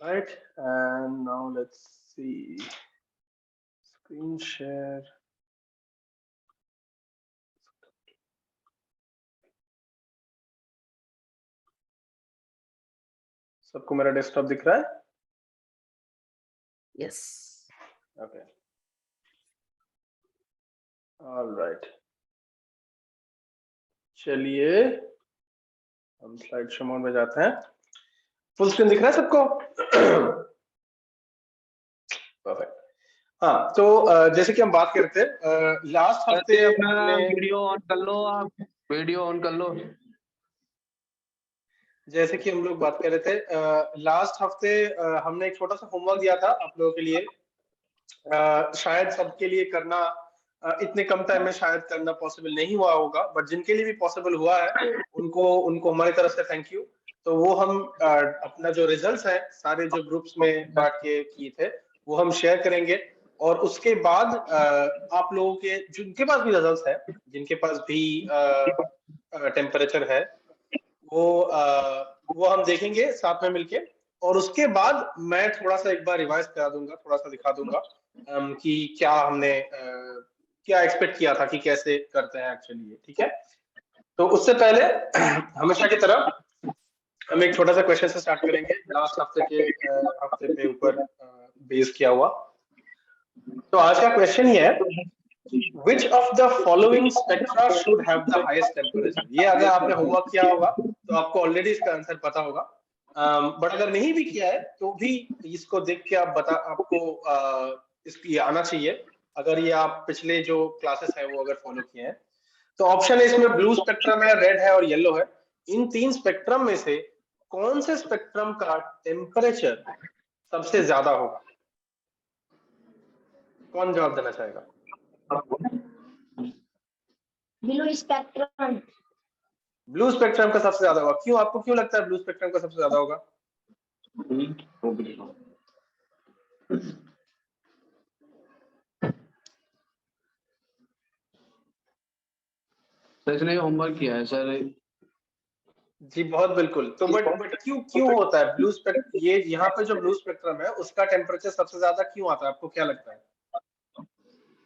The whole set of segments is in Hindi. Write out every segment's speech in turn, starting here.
Right, and now let's see. Screen share. सबको मेरा डेस्कटॉप दिख रहा है? Yes. Okay. All right. चलिए हम स्लाइड शो मोड में जाते हैं। फुल स्क्रीन दिख रहा है सबको? परफेक्ट। हाँ, तो जैसे कि हम बात कर रहे थे लास्ट हफ्ते अपना वीडियो ऑन कर लो, आप वीडियो ऑन कर लो। जैसे कि हम लोग बात कर रहे थे लास्ट हफ्ते हमने एक छोटा सा होमवर्क दिया था आप लोगों के लिए। शायद सबके लिए करना इतने कम टाइम में शायद करना पॉसिबल नहीं हुआ होगा, बट जिनके लिए भी पॉसिबल हुआ है उनको हमारी तरफ से थैंक यू। तो वो हम अपना जो रिजल्ट्स है सारे जो ग्रुप्स में बांट के किए थे वो हम शेयर करेंगे, और उसके बाद आप लोगों के जिनके पास भी रिजल्ट्स है, जिनके पास भी टेम्परेचर है, वो हम देखेंगे साथ में मिलके, और उसके बाद मैं थोड़ा सा एक बार रिवाइज करा दूंगा, थोड़ा सा दिखा दूंगा कि क्या हमने क्या एक्सपेक्ट किया था कि कैसे करते हैं एक्चुअली, ठीक है। तो उससे पहले हमेशा की तरह हम एक छोटा सा क्वेश्चन से स्टार्ट करेंगे लास्ट हफ्ते के हफ्ते पे ऊपर बेस किया हुआ। तो आज का क्वेश्चन ये है, Which of the following spectra should have the highest temperature? ये अगर आपने होमवर्क किया होगा तो आपको ऑलरेडी इसका आंसर पता होगा, बट अगर नहीं भी किया है तो भी इसको देख के आपको इसकी आना चाहिए, अगर ये आप पिछले जो क्लासेस है वो अगर फॉलो किए हैं। तो ऑप्शन है इसमें ब्लू स्पेक्ट्रम है, रेड है और येलो है। इन तीन स्पेक्ट्रम में से कौन से स्पेक्ट्रम का टेम्परेचर सबसे ज्यादा होगा? कौन जवाब देना चाहेगा? Blue spectrum. ब्लू स्पेक्ट्रम का सबसे ज्यादा होगा। क्यों, आपको क्यों लगता है ब्लू स्पेक्ट्रम का सबसे ज्यादा होगा? सर इसने होमवर्क किया है सर। जी बहुत बिल्कुल। तो बट क्यों होता है ब्लू स्पेक्ट्रम? ये यहाँ पे जो ब्लू स्पेक्ट्रम है उसका टेम्परेचर सबसे ज्यादा क्यों आता है, आपको क्या लगता है?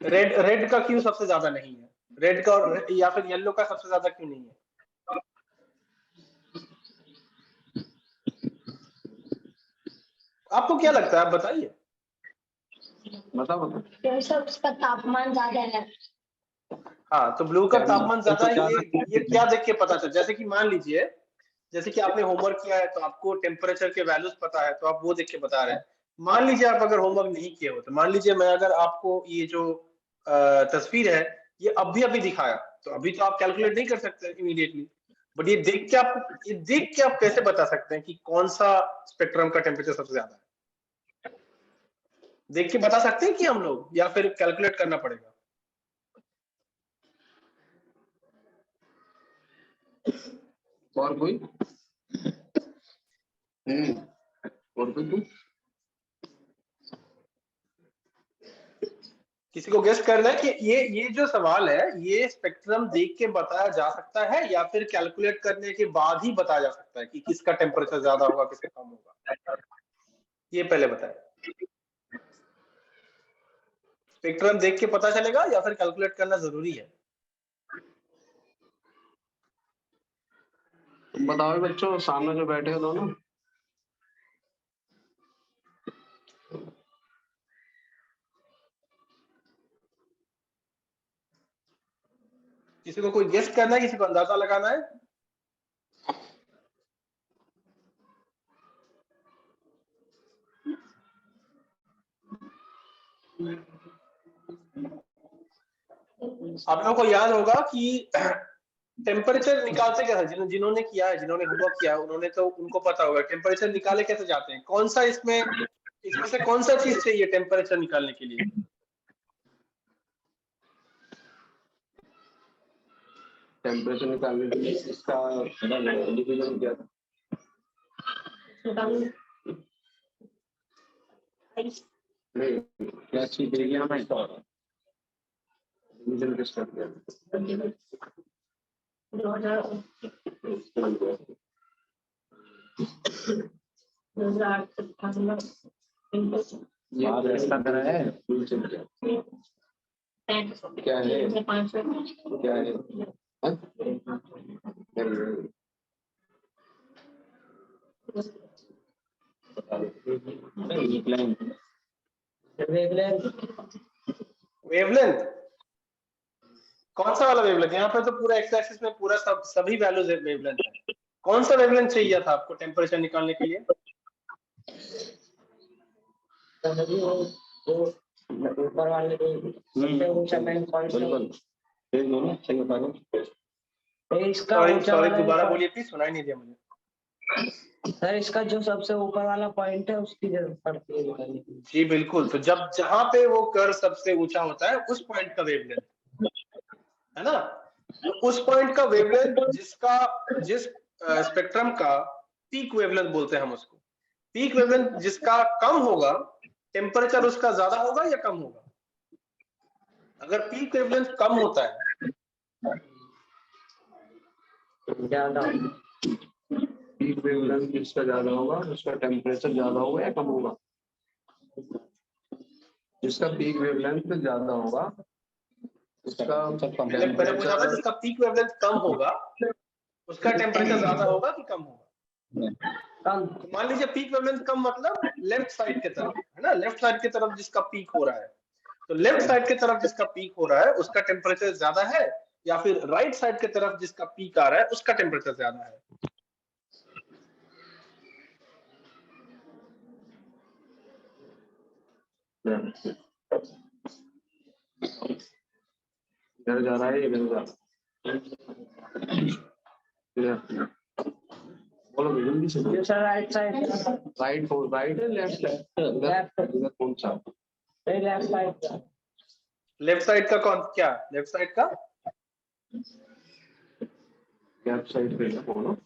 रेड का क्यों सबसे ज्यादा नहीं है? रेड का या फिर येलो का सबसे ज्यादा क्यों नहीं है? आपको क्या लगता है, आप बताइए। बताओ उसका तापमान ज्यादा है। हाँ, तो ब्लू का तापमान ज्यादा है। ये क्या देख के पता चल, जैसे कि मान लीजिए जैसे कि आपने होमवर्क किया है तो आपको टेम्परेचर के वैल्यूज पता है तो आप वो देख के बता रहे हैं। मान लीजिए आप अगर होमवर्क नहीं किए हो, तो मान लीजिए मैं अगर आपको ये जो तस्वीर है ये अभी दिखाया, तो अभी तो आप कैलकुलेट नहीं कर सकते इमीडिएटली, बट ये देख के आप कैसे बता सकते हैं कि कौन सा स्पेक्ट्रम का टेम्परेचर सबसे ज्यादा है? देख के बता सकते हैं कि हम लोग, या फिर कैलकुलेट करना पड़ेगा? और कोई और कोई किसी को गेस करना है कि ये जो सवाल है ये स्पेक्ट्रम देख के बताया जा सकता है या फिर कैलकुलेट करने के बाद ही बताया जा सकता है कि किसका टेम्परेचर ज्यादा होगा किसका कम होगा? ये पहले बताएं। स्पेक्ट्रम देख के पता चलेगा या फिर कैलकुलेट करना जरूरी है? तुम बताओ बच्चों, सामने जो बैठे हो दोनों। किसी को कोई गेस करना है, किसी को अंदाजा लगाना है? आप लोगों को याद होगा कि टेम्परेचर निकालते कैसे, जिन्होंने किया है, जिन्होंने होमवर्क किया है उन्होंने तो उनको पता होगा टेम्परेचर निकाले कैसे जाते हैं। कौन सा इसमें से कौन सा चीज चाहिए टेम्परेचर निकालने के लिए? टेम्परेचर निकालने के लिए इसका डिवीजन क्या था? नहीं, क्या चीज देगी हमें डिवीजन किसका दिया? ये इसका करा है क्या है? क्या है? हाँ? वेवलेंथ, कौन सा वाला वेवलेंथ? यहाँ पे तो पूरा एक्स एक्सिस में पूरा सभी वैल्यूज वेवलेंथ है। कौन सा वेवलेंथ चाहिए था आपको टेम्परेचर निकालने के लिए? ऊपर वाले सबसे ऊंचा पॉइंट कौन सा है? इसका सॉरी ऊंचा सॉरी वाला दोबारा जो बोलिए प्लीज, सुनाई नहीं दिया मुझे। सर, इसका जो सबसे ऊपर वाला पॉइंट है उसकी जरूरत पड़ती है निकालने के लिए। जी बिल्कुल, तो जब जहां पे वो कर्व सबसे ऊंचा होता है उस पॉइंट का वेवलेंथ है ना, तो उस पॉइंट का वेवलेंथ जिस स्पेक्ट्रम का पीक वेवलेंथ बोलते हैं हम उसको। पीक वेवलेंथ जिसका कम होगा, टेम्परेचर उसका ज्यादा होगा या कम होगा? अगर पीक वेवलेंथ कम होता है, ज्यादा पीक वेवलेंथ जिसका ज्यादा होगा उसका टेम्परेचर ज्यादा होगा या कम होगा? जिसका पीक वेवलेंथ ज्यादा होगा उसका मैंने पूछा था जिसका पीक वेवलेंथ कम होगा उसका टेम्परेचर ज्यादा होगा कि कम होगा? कम। तो मान लीजिए पीक वेवलेंथ कम मतलब लेफ्ट साइड की तरफ है ना, लेफ्ट साइड की तरफ जिसका पीक हो रहा है, तो लेफ्ट साइड की तरफ जिसका पीक हो रहा है उसका टेम्परेचर ज्यादा है, या फिर राइट साइड की तरफ जिसका पीक आ रहा है उसका टेम्परेचर ज्यादा है? इधर जा रहा है इधर जा रहा है। बोलो जल्दी से। दूसरा राइट साइड राइट है लेफ्ट है? इधर कौन सा? लेफ्ट साइड लेफ्ट साइड का कौन, क्या लेफ्ट साइड का? लेफ्ट साइड पे बोलो।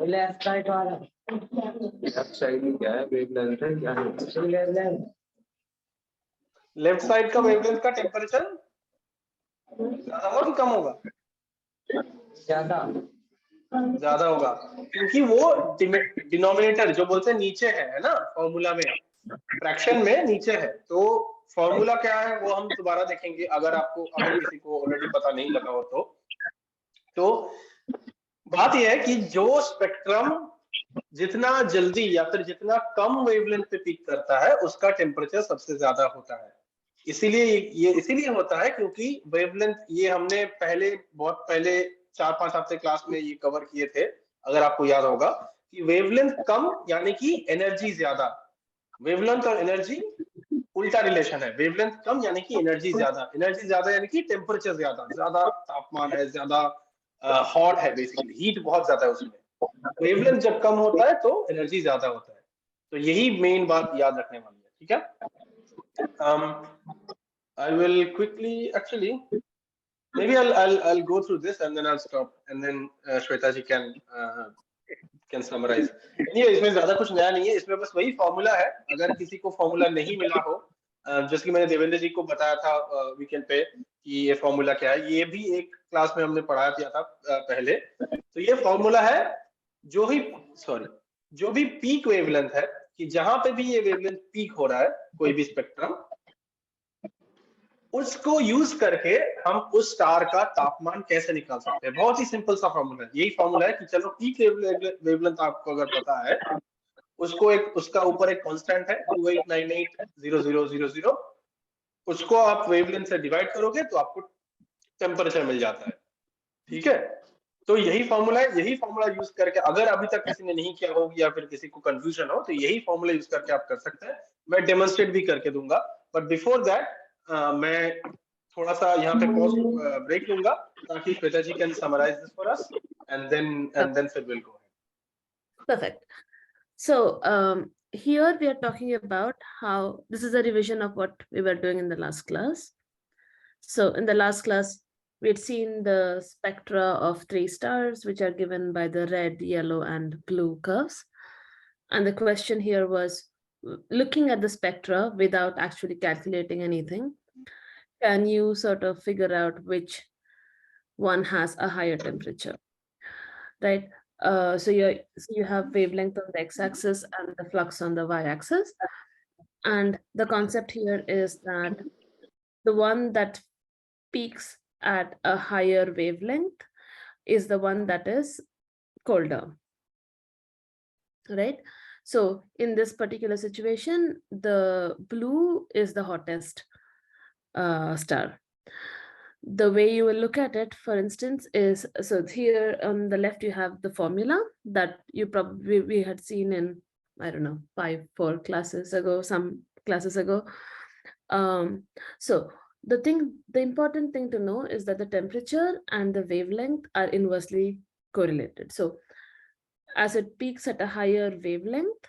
लेफ्ट साइड वाला लेफ्ट साइड में क्या है? वेवलेंथ है क्या है? लेफ्ट साइड का वेवलेंथ का टेम्परेचर ज्यादा होगा कि कम होगा? ज्यादा ज्यादा होगा, क्योंकि वो डिनोमिनेटर जो बोलते हैं नीचे है ना, फॉर्मूला में फ्रैक्शन में नीचे है। तो फॉर्मूला क्या है वो हम दोबारा देखेंगे, अगर किसी को ऑलरेडी पता नहीं लगा हो तो बात यह है कि जो स्पेक्ट्रम जितना जल्दी या फिर जितना कम वेवलेंथ पे पीक करता है उसका टेम्परेचर सबसे ज्यादा होता है। इसीलिए होता है क्योंकि वेवलेंथ, ये हमने बहुत पहले 4-5 हफ्ते क्लास में ये कवर किए थे, अगर आपको याद होगा कि वेवलेंथ कम यानी कि एनर्जी ज्यादा। वेवलेंथ और एनर्जी उल्टा रिलेशन है, वेवलेंथ कम यानी कि एनर्जी ज्यादा यानी कि टेम्परेचर ज्यादा तापमान है, ज्यादा हॉट है, बेसिकली हीट बहुत ज्यादा है उसमें। वेवलेंथ जब कम होता है तो एनर्जी ज्यादा होता है। तो यही मेन बात याद रखने वाली है, ठीक है? I will quickly, actually, maybe I'll go through this and then I'll stop, and then Shweta ji can summarize. Anyway, इसमें ज्यादा कुछ नया नहीं है, इसमें बस वही फॉर्मूला है। अगर किसी को फॉर्मूला नहीं मिला हो, जैसे कि मैंने देवेंद्र जी को बताया था वीकेंड पे कि ये फॉर्मूला क्या है, ये भी एक क्लास में हमने पढ़ाया किया था पहले। तो ये फॉर्मूला है, जो भी पीक वेवलेंथ है, कि जहां पे भी ये वेवलेंथ पीक हो रहा है कोई भी स्पेक्ट्रम, उसको यूज करके हम उस स्टार का तापमान कैसे निकाल सकते हैं। बहुत ही सिंपल सा फॉर्मूला है, यही फॉर्मूला है कि चलो पीक वेवलेंथ आपको अगर पता है, उसका ऊपर एक कांस्टेंट है 28980000, उसको आप वेवलेंथ से डिवाइड करोगे तो आपको टेम्परेचर मिल जाता है, ठीक है? तो यही फॉर्मूला है, यही फॉर्मूला यूज करके, अगर अभी तक किसी ने नहीं किया हो या फिर किसी को कंफ्यूजन हो, तो यही फॉर्मूला यूज करके आप कर सकते हैं। मैं डेमोन्स्ट्रेट भी करके दूंगा, बट बिफोर दैट मैं थोड़ा सा यहाँ पे पॉज ब्रेक लूंगा ताकि Shweta ji can summarise this for us, and then फिर will go. Perfect. So here we are talking about how this is a revision of what we were doing in the last class. So in the last class, we had seen the spectra of 3 stars, which are given by the red, yellow, and blue curves. And the question here was, looking at the spectra without actually calculating anything, can you sort of figure out which one has a higher temperature, right? So you have wavelength on the x-axis and the flux on the y-axis. And the concept here is that the one that peaks at a higher wavelength is the one that is colder, right? So in this particular situation, the blue is the hottest star. The way you will look at it, for instance, is, so here on the left, you have the formula that you probably, we had seen in, I don't know, 4 classes ago, some classes ago. So the important thing to know is that the temperature and the wavelength are inversely correlated. So as it peaks at a higher wavelength,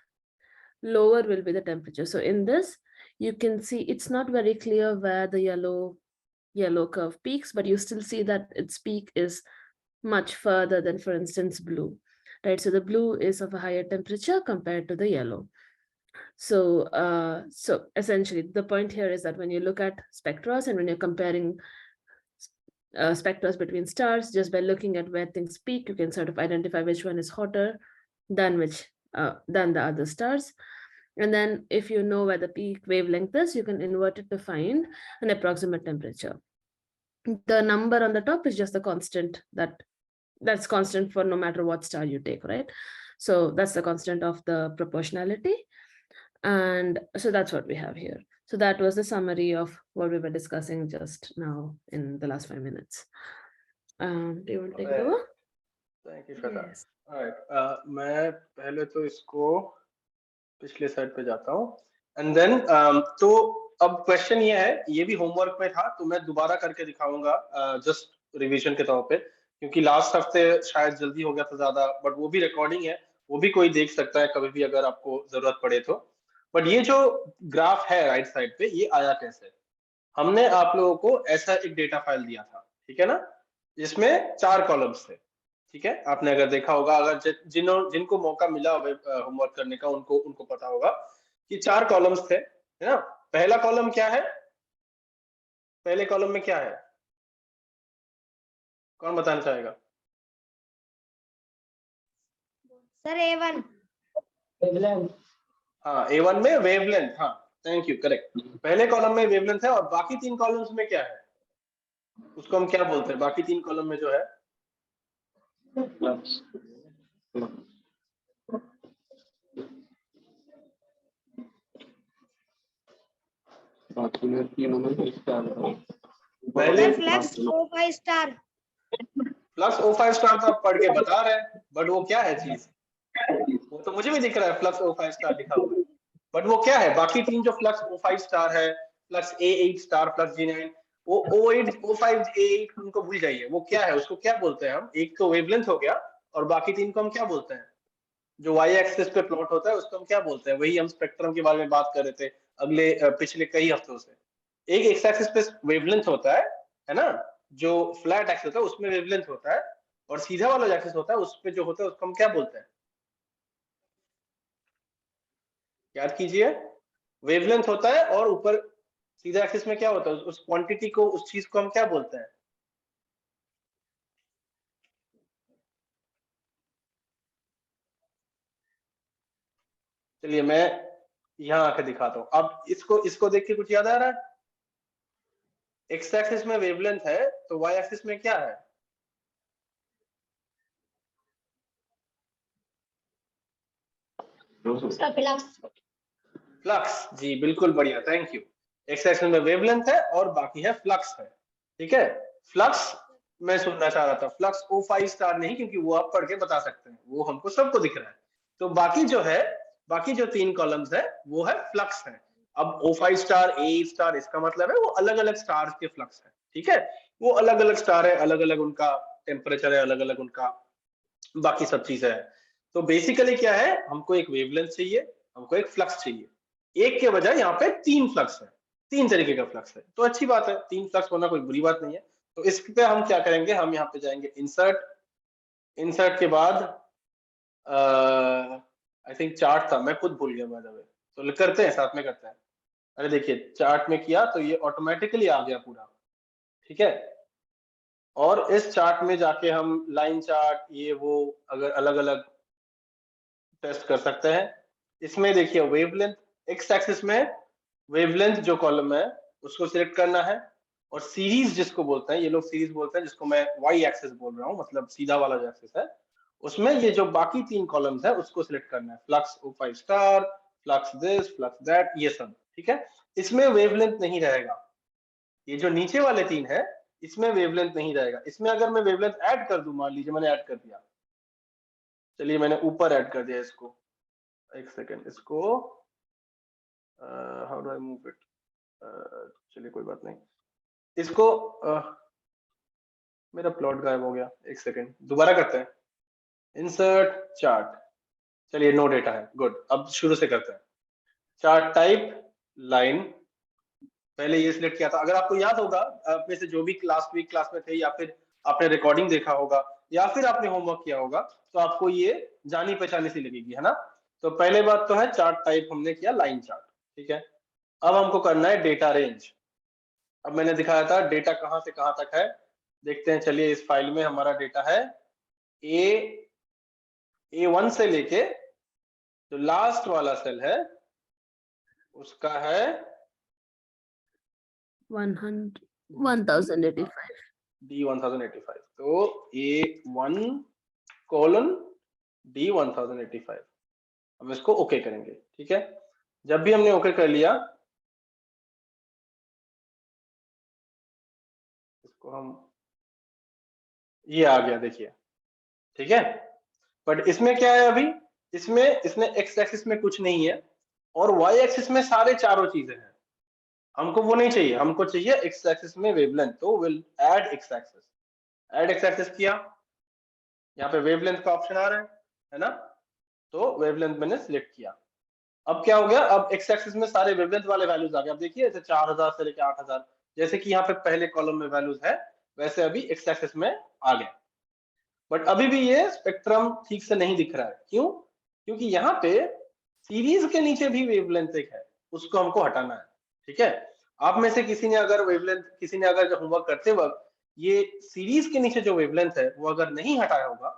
lower will be the temperature. So in this, you can see it's not very clear where the yellow curve peaks, but you still see that its peak is much further than, for instance, blue, right? So the blue is of a higher temperature compared to the yellow. So so essentially the point here is that when you look at spectra and when you're comparing spectra between stars, just by looking at where things peak, you can sort of identify which one is hotter than the other stars. And then if you know where the peak wavelength is, you can invert it to find an approximate temperature. The number on the top is just the constant that's constant for no matter what star you take, right? So that's the constant of the proportionality. And so that's what we have here. So that was the summary of what we were discussing just now in the last 5 minutes. Do you want to take it over? Thank you, Shweta. Yes. All right. मैं पहले तो इसको पिछले साइड पे जाता हूँ एंड देन तो अब क्वेश्चन ये है, ये भी होमवर्क में था तो मैं दोबारा करके दिखाऊंगा जस्ट रिवीजन के तौर पे, क्योंकि लास्ट हफ्ते शायद जल्दी हो गया था ज्यादा, बट वो भी रिकॉर्डिंग है, वो भी कोई देख सकता है कभी भी अगर आपको जरूरत पड़े तो। बट ये जो ग्राफ है राइट साइड पे, ये आया कैसे? हमने आप लोगों को ऐसा एक डेटा फाइल दिया था, ठीक है ना, जिसमें 4 कॉलम्स थे, ठीक है? आपने अगर देखा होगा, अगर जिनको मौका मिला होमवर्क करने का उनको पता होगा कि 4 कॉलम्स थे, है ना? पहला कॉलम क्या है? पहले कॉलम में क्या है? कौन बताना चाहेगा? Sir A1 wavelength. हाँ, A1 में वेवलेंथ, हाँ थैंक यू, करेक्ट। पहले कॉलम में वेवलेंथ है और बाकी 3 कॉलम्स में क्या है? उसको हम क्या बोलते हैं? बाकी 3 कॉलम में जो है फ्लक्स। बाकी में तीनों में स्टार है। पहले flux O5 star. Flux O5 star तो आप पढ़ के बता रहे हैं, बट वो क्या है चीज? वो तो मुझे भी दिख रहा है फ्लक्स O5 स्टार लिखा हुआ है, बट वो क्या है? बाकी 3 जो फ्लक्स O5 स्टार है, flux A8 star, flux G9, वो O8, O5, A8 उनको भूल जाइए, वो क्या है? उसको क्या बोलते हैं हम? एक तो वेवलेंथ हो गया और बाकी 3 को हम क्या बोलते हैं? जो y एक्सिस पे प्लॉट होता है उसको हम क्या बोलते हैं? वही हम स्पेक्ट्रम के बारे में बात कर रहे थे पिछले कई हफ्तों से। एक एक्स एक्सिस पे वेवलेंथ होता है ना, जो फ्लैट एक्सिस होता है उसमें वेवलेंथ होता है, और सीधा वाला एक्सिस होता है उस पे जो होता है उसको हम क्या बोलते हैं? याद कीजिए, वेवलेंथ होता है और ऊपर सीधा एक्सिस में क्या होता है? उस क्वांटिटी को, उस चीज को हम क्या बोलते हैं? चलिए मैं यहाँ आके दिखाता हूँ। अब इसको देख के कुछ याद आ रहा है? एक्स एक्सिस में वेवलेंथ है तो वाई एक्सिस में क्या है? फ्लक्स। जी बिल्कुल बढ़िया, थैंक यू। एक्स एक्सिस में वेवलेंथ है और बाकी है फ्लक्स है, ठीक है? फ्लक्स मैं सुनना चाह रहा था, फ्लक्स O5 स्टार नहीं, क्योंकि वो आप पढ़ के बता सकते हैं, वो हमको सबको दिख रहा है। तो बाकी जो 3 कॉलम्स है वो है फ्लक्स है। अब O5 स्टार, A8 स्टार, इसका मतलब है वो अलग अलग स्टार्स के फ्लक्स है, ठीक है? वो अलग अलग स्टार है, अलग अलग उनका टेम्परेचर है, अलग अलग उनका बाकी सब चीजें है। तो बेसिकली क्या है, हमको एक वेवलेंथ चाहिए, हमको एक फ्लक्स चाहिए। एक के बजाय यहाँ पे 3 फ्लक्स है, 3 तरीके का फ्लक्स है, तो अच्छी बात है, 3 फ्लक्स होना कोई बुरी बात नहीं है। तो इस पे हम क्या करेंगे, हम यहाँ पे जाएंगे इंसर्ट के बाद आई थिंक चार्ट था, मैं खुद भूल गया बाय द वे, तो करते हैं, साथ में करते हैं। अरे देखिए, चार्ट में किया तो ये ऑटोमेटिकली आ गया पूरा, ठीक है? और इस चार्ट में जाके हम लाइन चार्ट ये वो अगर अलग अलग टेस्ट कर सकते हैं। इसमें देखिए वेवलेंथ, एक्स एक्सिस में वेवलेंथ जो कॉलम है उसको सिलेक्ट करना है, और सीरीज जिसको बोलते हैं, ये लोग सीरीज बोलते हैं, जिसको मैं वाई एक्सिस बोल रहा हूँ, मतलब सीधा वाला जो एक्सिस है, उसमें ये जो बाकी 3 कॉलम्स है उसको सिलेक्ट करना है। Flux O5 star, flux this, flux that, ये सब, ठीक है। इसमें वेवलेंथ नहीं रहेगा। ये जो नीचे वाले 3 है इसमें वेवलेंथ नहीं रहेगा। इसमें अगर मैं वेवलेंथ ऐड कर दूं, मान लीजिए मैंने ऐड कर दिया, चलिए मैंने ऊपर ऐड कर दिया इसको, एक सेकेंड, इसको how do I move it, चलिए कोई बात नहीं, इसको मेरा प्लॉट गायब हो गया, एक सेकेंड दोबारा करते हैं, इंसर्ट चार्ट, चलिए नो डेटा है, गुड। अब शुरू से करते हैं। चार्ट टाइप लाइन, पहले ये सिलेक्ट किया था। अगर आपको याद होगा, आप में से जो भी लास्ट वीक क्लास में थे, या फिर आपने रिकॉर्डिंग देखा होगा, या फिर आपने होमवर्क किया होगा, तो आपको ये जानी पहचानी सी लगेगी, है ना। तो पहले बात तो है चार्ट टाइप हमने किया लाइन चार्ट, ठीक है। अब हमको करना है डेटा रेंज। अब मैंने दिखाया था डेटा कहां से कहां तक है, देखते हैं। चलिए इस फाइल में हमारा डेटा है A1 से लेके जो लास्ट वाला सेल है उसका है 1085। D1085। तो A1:D1085, हम इसको ओके करेंगे, ठीक है। जब भी हमने ओके कर लिया, इसको हम, ये आ गया देखिए, ठीक है। बट इसमें क्या है, अभी इसमें इसने एक्स एक्सिस में कुछ नहीं है, और वाई एक्सिस में सारे चारों चीजें हैं। हमको वो नहीं चाहिए, हमको चाहिए एक्स एक्सिस में वेवलेंथ। तो will add x axis, add x axis किया, यहाँ पे वेवलेंथ का ऑप्शन आ रहा है ना। तो वेवलेंथ मैंने सिलेक्ट किया। अब क्या हो गया, अब एक्स एक्सिस में सारे वेवलेंथ वाले वैल्यूज आ गए। अब देखिए ऐसे 4000 से लेकर 8000, जैसे कि यहाँ पे पहले कॉलम में वैल्यूज है, वैसे अभी एक्स एक्सिस में आ गए। बट अभी भी ये स्पेक्ट्रम ठीक से नहीं दिख रहा है। क्यों? क्योंकि यहाँ पे सीरीज के नीचे भी वेवलेंथ एक है, उसको हमको हटाना है, ठीक है। आप में से किसी ने अगर वेवलेंथ, किसी ने अगर होमवर्क करते वक्त ये सीरीज के नीचे जो वेवलेंथ है वो अगर नहीं हटाया होगा,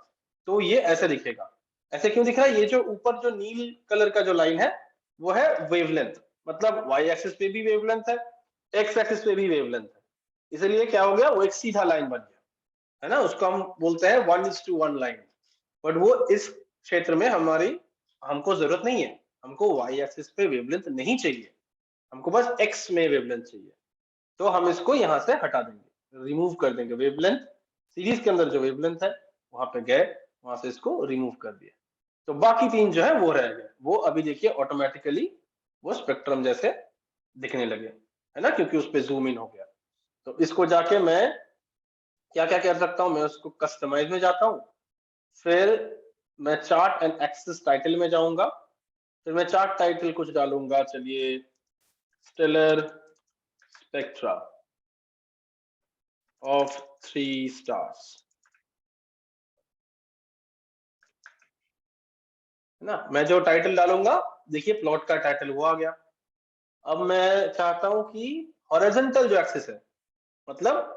तो ये ऐसे दिखेगा। ऐसे क्यों दिख रहा है? ये जो ऊपर जो नील कलर का जो लाइन है वो है वेवलेंथ, मतलब वाई एक्सिस पे भी वेवलेंथ है, एक्स एक्सिस पे भी वेवलेंथ है। इसलिए क्या हो गया, वो एक सीधा लाइन बन गया, है ना। उसको हम बोलते हैं 1:1 लाइन। बट वो इस क्षेत्र में हमको जरूरत नहीं है। हमको वाई एक्सिस पे वेवलेंथ नहीं चाहिए, हमको बस एक्स में वेवलेंथ चाहिए। तो हम इसको यहाँ से हटा देंगे, रिमूव कर देंगे वेवलेंथ। सीरीज के अंदर जो वेवलेंथ है वहां पे गए, वहां से इसको रिमूव कर दिया। तो बाकी 3 जो है वो रह गए। वो अभी देखिए ऑटोमेटिकली वो स्पेक्ट्रम जैसे दिखने लगे, है ना, क्योंकि उस पर जूम इन हो गया। तो इसको जाके मैं क्या क्या कर सकता हूँ, मैं उसको कस्टमाइज में जाता हूँ, फिर मैं चार्ट एंड एक्सिस टाइटल में जाऊंगा, फिर मैं चार्ट टाइटल कुछ डालूंगा, चलिए स्टेलर स्पेक्ट्रा ऑफ 3 स्टार्स, है ना। मैं जो टाइटल डालूंगा, देखिए प्लॉट का टाइटल वो आ गया। अब मैं चाहता हूं कि हॉरिजॉन्टल जो एक्सिस है, मतलब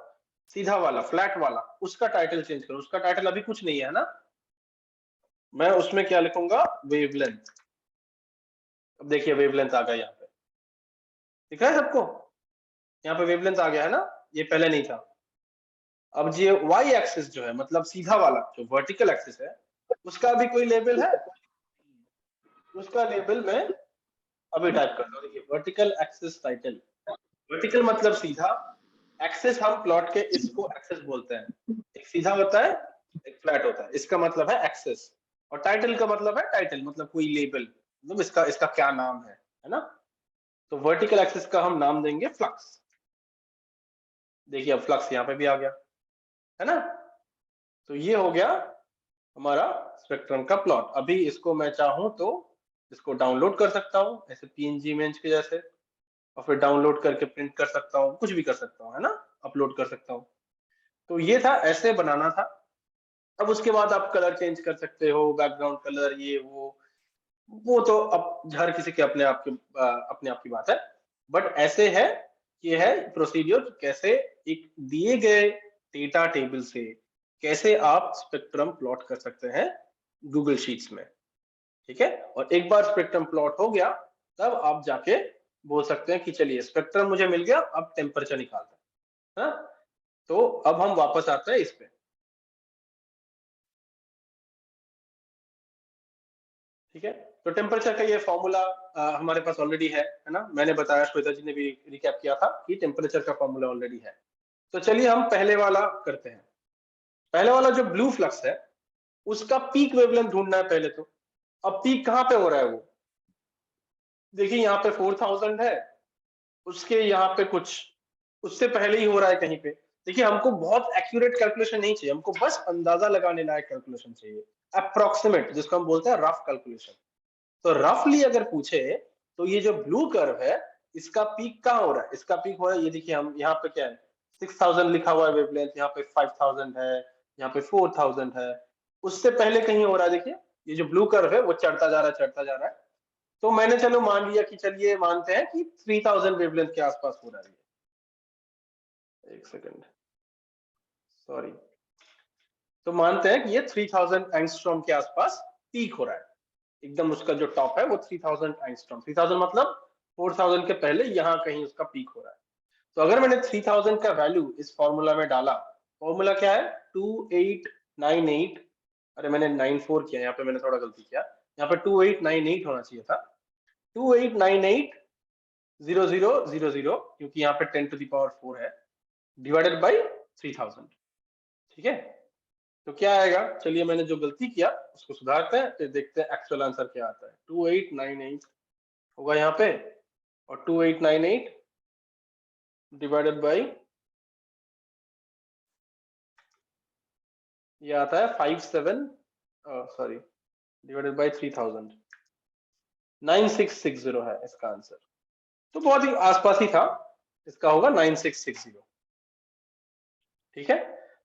सीधा वाला फ्लैट वाला, उसका टाइटल चेंज करो। उसका टाइटल अभी कुछ नहीं है ना, मैं उसमें क्या लिखूंगा, वेवलेंथ। अब देखिए वेवलेंथ आ गया, यहाँ पे दिख रहा है सबको, यहाँ पे वेवलेंथ आ गया है ना, ये पहले नहीं था। अब ये वाई एक्सिस जो है, मतलब सीधा वाला जो वर्टिकल एक्सिस है, उसका भी कोई लेबल है? उसका लेबल मैं अभी टाइप कर दो। देखिए वर्टिकल एक्सिस टाइटल, वर्टिकल मतलब सीधा, एक्सिस हम प्लॉट के इसको एक्सिस बोलते हैं। एक सीधा होता है, एक फ्लैट होता है, इसका मतलब है एक्सिस। और टाइटल का मतलब है टाइटल, मतलब कोई लेबल, मतलब इसका क्या नाम है ना। तो वर्टिकल एक्सिस का हम नाम देंगे फ्लक्स। देखिए अब फ्लक्स यहाँ पे भी आ गया, है ना। तो ये हो गया हमारा स्पेक्ट्रम का प्लॉट। अभी इसको मैं चाहूं तो इसको डाउनलोड कर सकता हूं, ऐसे PNG इमेज के जैसे, और फिर डाउनलोड करके प्रिंट कर सकता हूँ, कुछ भी कर सकता हूँ, है ना, अपलोड कर सकता हूँ। तो ये था, ऐसे बनाना था। अब उसके बाद आप कलर चेंज कर सकते हो, बैकग्राउंड कलर, ये वो तो अब हर किसी के अपने आप की बात है। बट ऐसे है, ये है प्रोसीड्यूर कैसे एक दिए गए डेटा टेबल से कैसे आप स्पेक्ट्रम प्लॉट कर सकते हैं गूगल शीट्स में, ठीक है। और एक बार स्पेक्ट्रम प्लॉट हो गया तब आप जाके बोल सकते हैं कि चलिए स्पेक्ट्रम मुझे मिल गया, अब टेम्परेचर निकालते हैं, हाँ? तो अब हम वापस आते हैं इस पे, ठीक है। तो टेम्परेचर का ये फॉर्मूला हमारे पास ऑलरेडी है ना, मैंने बताया, श्वेता जी ने भी रिकैप किया था कि टेम्परेचर का फॉर्मूला ऑलरेडी है। तो चलिए हम पहले वाला करते हैं। पहले वाला जो ब्लू फ्लक्स है उसका पीक वेवलेंथ ढूंढना है पहले तो। अब पीक कहाँ पे हो रहा है वो देखिए, यहाँ पे 4000 है, उसके यहाँ पे कुछ उससे पहले ही हो रहा है कहीं पे। देखिए हमको बहुत एक्यूरेट कैलकुलेशन नहीं चाहिए, हमको बस अंदाजा लगाने लायक कैलकुलेशन चाहिए, अप्रोक्सीमेट, जिसको हम बोलते हैं रफ कैलकुलेशन। तो रफली अगर पूछे तो ये जो ब्लू कर्व है इसका पीक कहाँ हो रहा है, इसका पीक हो रहा है, ये देखिए हम यहाँ पे क्या है 6000 लिखा हुआ है वेवलेंथ, यहाँ पे 5000 है, यहाँ पे 4000 है, उससे पहले कहीं हो रहा है। देखिए ये जो ब्लू कर्व है वो चढ़ता जा रहा है, चढ़ता जा रहा है। तो मैंने चलो मान लिया कि चलिए मानते हैं कि 3000 वेवलेंथ के आसपास हो रहा है। एक सेकंड, सॉरी, तो मानते हैं कि ये 3000 एंगस्ट्रॉम के आसपास पीक हो रहा है, एकदम उसका जो टॉप है वो 3000 एंगस्ट्रॉम, 3000 मतलब 4000 के पहले यहाँ कहीं उसका पीक हो रहा है। तो अगर मैंने 3000 का वैल्यू इस फॉर्मूला में डाला, फॉर्मूला क्या है 2898, अरे मैंने 94 किया, यहाँ पे मैंने थोड़ा गलती किया, यहाँ पे 2898 होना चाहिए था, 28980000, क्योंकि यहाँ पे 10⁴ है, डिवाइडेड बाई 3000, ठीक है। तो क्या आएगा, चलिए मैंने जो गलती किया उसको सुधारते हैं, फिर देखते हैं एक्चुअल आंसर क्या आता है। 2898 होगा यहाँ पे, और 2898 डिवाइडेड बाई ये आता है 3000, 9660 है इसका आंसर। तो बहुत ही आसपास ही था, इसका होगा 9660, ठीक है।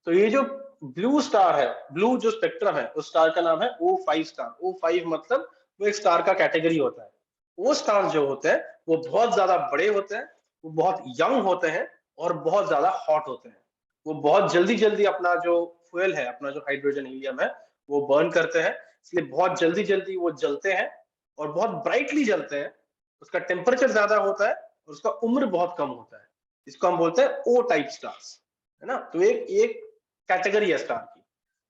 तो ये जो ब्लू स्टार है, ब्लू जो स्पेक्ट्रम है उस स्टार का नाम है O5 स्टार। O5 मतलब वो एक स्टार का कैटेगरी होता है। वो स्टार जो होते हैं वो बहुत ज्यादा बड़े होते हैं, वो बहुत यंग होते हैं और बहुत ज्यादा हॉट होते हैं। वो बहुत जल्दी जल्दी अपना जो फ्यूल है, अपना जो हाइड्रोजन हीलियम है वो बर्न करते हैं, इसलिए बहुत जल्दी जल्दी वो जलते हैं और बहुत ब्राइटली जलते हैं। उसका टेम्परेचर ज्यादा होता है और उसका उम्र बहुत कम होता है। इसको हम बोलते हैं O टाइप स्टार्स, है ना। तो एक कैटेगरी है स्टार की,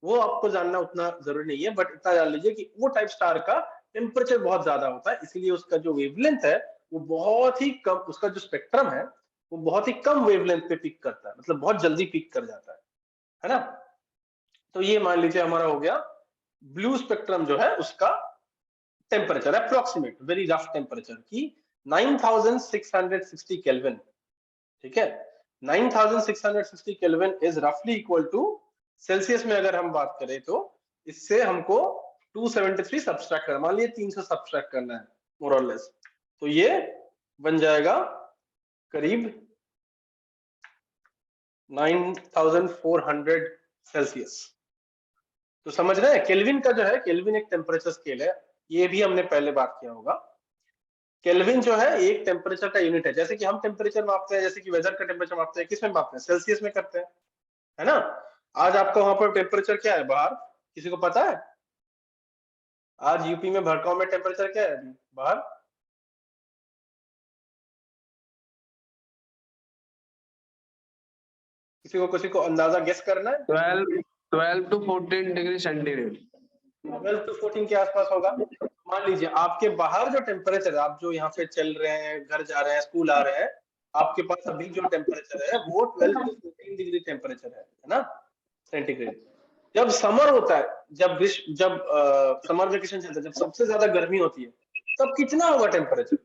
वो आपको जानना उतना जरूरी नहीं है, बट इतना जान लीजिए कि वो टाइप स्टार का टेम्परेचर बहुत ज्यादा होता है, इसीलिए उसका जो वेवलेंथ है वो बहुत ही कम, उसका जो स्पेक्ट्रम है वो बहुत ही कम वेवलेंथ पे पिक करता है, मतलब बहुत जल्दी पिक कर जाता है ना। तो ये मान लीजिए हमारा हो गया ब्लू स्पेक्ट्रम जो है उसका temperature, approximate very rough temperature की 9660 केल्विन, ठीक है। 9660 केल्विन इज रफली इक्वल टू, सेल्सियस में अगर हम बात करें तो इससे हमको 273 सब्सट्रैक्ट करना, मान लीजिए 300 सब्सट्रैक्ट करना है मोर और लेस, तो ये बन जाएगा करीब 9400 सेल्सियस। तो समझ रहे हैं, केल्विन का जो है, केल्विन एक टेम्परेचर स्केल है, ये भी हमने पहले बात किया होगा। केल्विन जो है एक टेम्परेचर का यूनिट है, जैसे कि हम टेम्परेचर मापते हैं, जैसे कि वेदर का टेम्परेचर मापते हैं, किसमें मापते हैं, सेल्सियस में करते हैं, है ना। आज आपका वहां पर टेम्परेचर क्या है बाहर, किसी को पता है? आज यूपी में भड़गांव में टेम्परेचर क्या है अभी बाहर? किसी को अंदाजा गेस करना है? 12 to 14 डिग्री सेंटीग्रेड, 12 to 14 के आसपास होगा। मान लीजिए आपके बाहर जो टेम्परेचर है, आप जो यहाँ पे चल रहे हैं, घर जा रहे हैं, स्कूल आ रहे हैं, आपके पास अभी जो टेम्परेचर है वो 12 to 14 डिग्री टेम्परेचर है ना, सेंटीग्रेड। जब समर होता है, जब समर वेकेशन चलता है, जब सबसे ज्यादा गर्मी होती है, तब कितना होगा टेम्परेचर?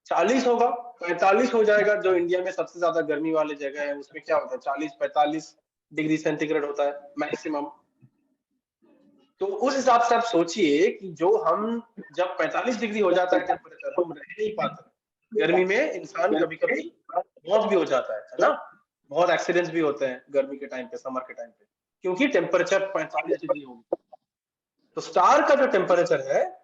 40 होगा, 45 हो जाएगा। जो इंडिया में सबसे ज्यादा गर्मी वाली जगह है उसमें क्या होता है, 40-45 डिग्री सेंटीग्रेड होता है मैक्सिमम। तो उस हिसाब से आप सोचिए कि जो हम जब 45 डिग्री हो जाता है टेम्परेचर, हम रह नहीं पाते गर्मी में, इंसान कभी कभी मौत भी हो जाता है ना, बहुत एक्सीडेंट्स भी होते हैं गर्मी के टाइम पे, समर के टाइम पे, क्योंकि टेम्परेचर 45 डिग्री हो गया। तो स्टार का जो टेम्परेचर है,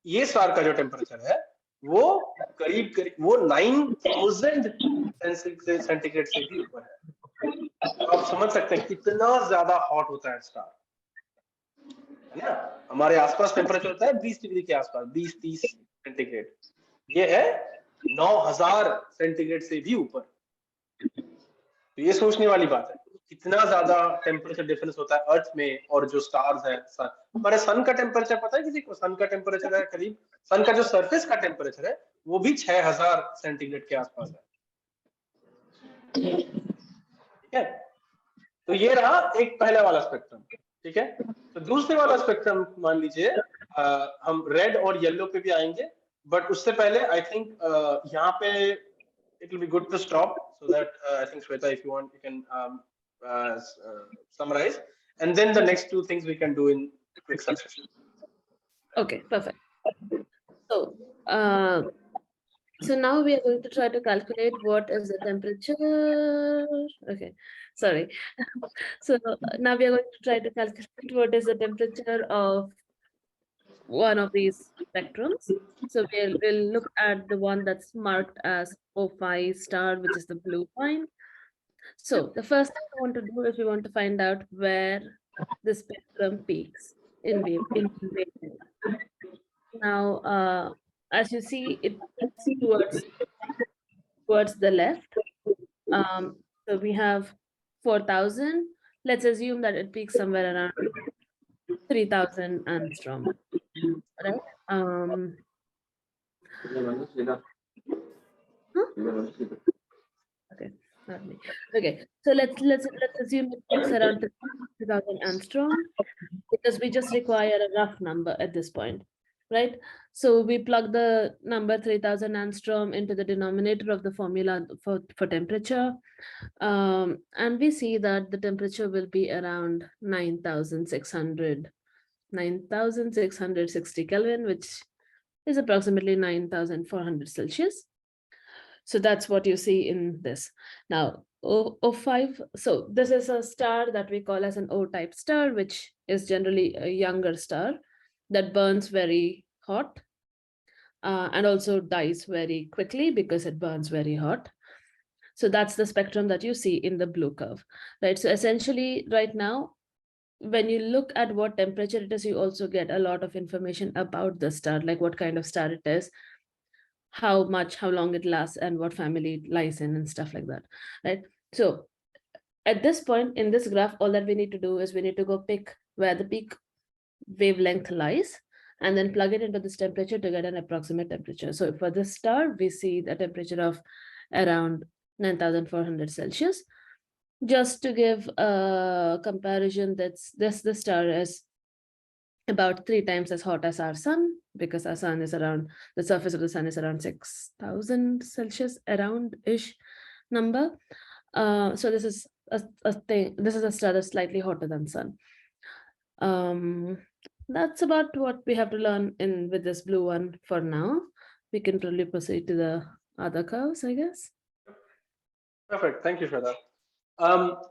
ये स्टार का जो टेम्परेचर है वो करीब वो 9000 सेंटीग्रेड से भी ऊपर है। तो आप समझ सकते हैं कितना ज्यादा हॉट होता है स्टार, है ना। हमारे आसपास टेम्परेचर होता है 20 डिग्री के आसपास, 20-30 सेंटीग्रेड। ये है 9000 सेंटीग्रेड से भी ऊपर। तो ये सोचने वाली बात है कितना ज्यादा टेम्परेचर डिफरेंस होता है अर्थ में और जो स्टार्स है। हमारे सन का टेम्परेचर पता है किसी को? सन का टेम्परेचर है करीब, सन का जो सरफेस का टेम्परेचर है वो भी 6000 सेंटीग्रेड के आसपास है, ठीक है। तो ये रहा एक पहला वाला स्पेक्ट्रम, ठीक है। तो दूसरे वाला स्पेक्ट्रम मान लीजिए हम रेड और येलो पे भी आएंगे, बट उससे पहले आई थिंक यहाँ पे it will be good to stop so that I think Shweta, if you want, you can summarize, and then the next two things we can do in quick succession. Okay, perfect. So, so now we are going to try to calculate what is the temperature. Okay, sorry. So now we are going to try to calculate what is the temperature of one of these spectrums. So we'll look at the one that's marked as O5 star, which is the blue point. So the first thing we want to do is we want to find out where the spectrum peaks in wavelength. Now, as you see, it peaks towards the left. So we have 4000. Let's assume that it peaks somewhere around 3000 angstrom, right? Okay, not me. Okay, so let's assume it peaks around 3000 angstrom, because we just require a rough number at this point, right? So we plug the number 3000 angstrom into the denominator of the formula for temperature, and we see that the temperature will be around 9660 Kelvin, which is approximately 9400 Celsius. So that's what you see in this. Now, O5, so this is a star that we call as an O-type star, which is generally a younger star that burns very hot and also dies very quickly because it burns very hot. So that's the spectrum that you see in the blue curve, right? So essentially right now, when you look at what temperature it is, you also get a lot of information about the star, like what kind of star it is, how long it lasts, and what family it lies in, and stuff like that, right? So at this point in this graph, all that we need to do is we need to go pick where the peak wavelength lies and then plug it into this temperature to get an approximate temperature. So for this star, we see the temperature of around 9400 Celsius. Just to give a comparison, this star is about 3 times as hot as our sun, because our sun is around, the surface of the sun is around 6000 Celsius, around-ish number. So this is a thing, this is a star that's slightly hotter than sun. That's about what we have to learn with this blue one for now. We can probably proceed to the other curves, I guess. Perfect, thank you Shweta.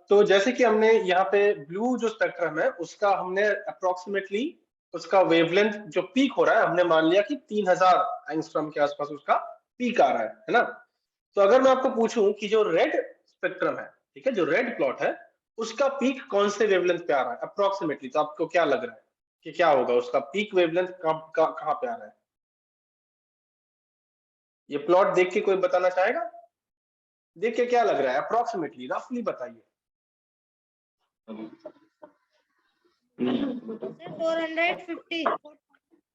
तो जैसे कि हमने यहाँ पे ब्लू जो स्पेक्ट्रम है उसका हमने अप्रोक्सीमेटली उसका वेवलेंथ जो पीक हो रहा है हमने मान लिया कि 3000 एंगस्ट्रॉम के आसपास उसका पीक आ रहा है ना। तो अगर मैं आपको पूछूं कि जो रेड स्पेक्ट्रम है, ठीक है, जो रेड प्लॉट है उसका पीक कौन से वेवलेंथ पे आ रहा है अप्रोक्सीमेटली, तो आपको क्या लग रहा है कि क्या होगा, उसका पीक वेवलेंथ कहाँ पे आ रहा है? ये प्लॉट देख के कोई बताना चाहेगा? देख के क्या लग रहा है अप्रोक्सीमेटली, रफली बताइए। 450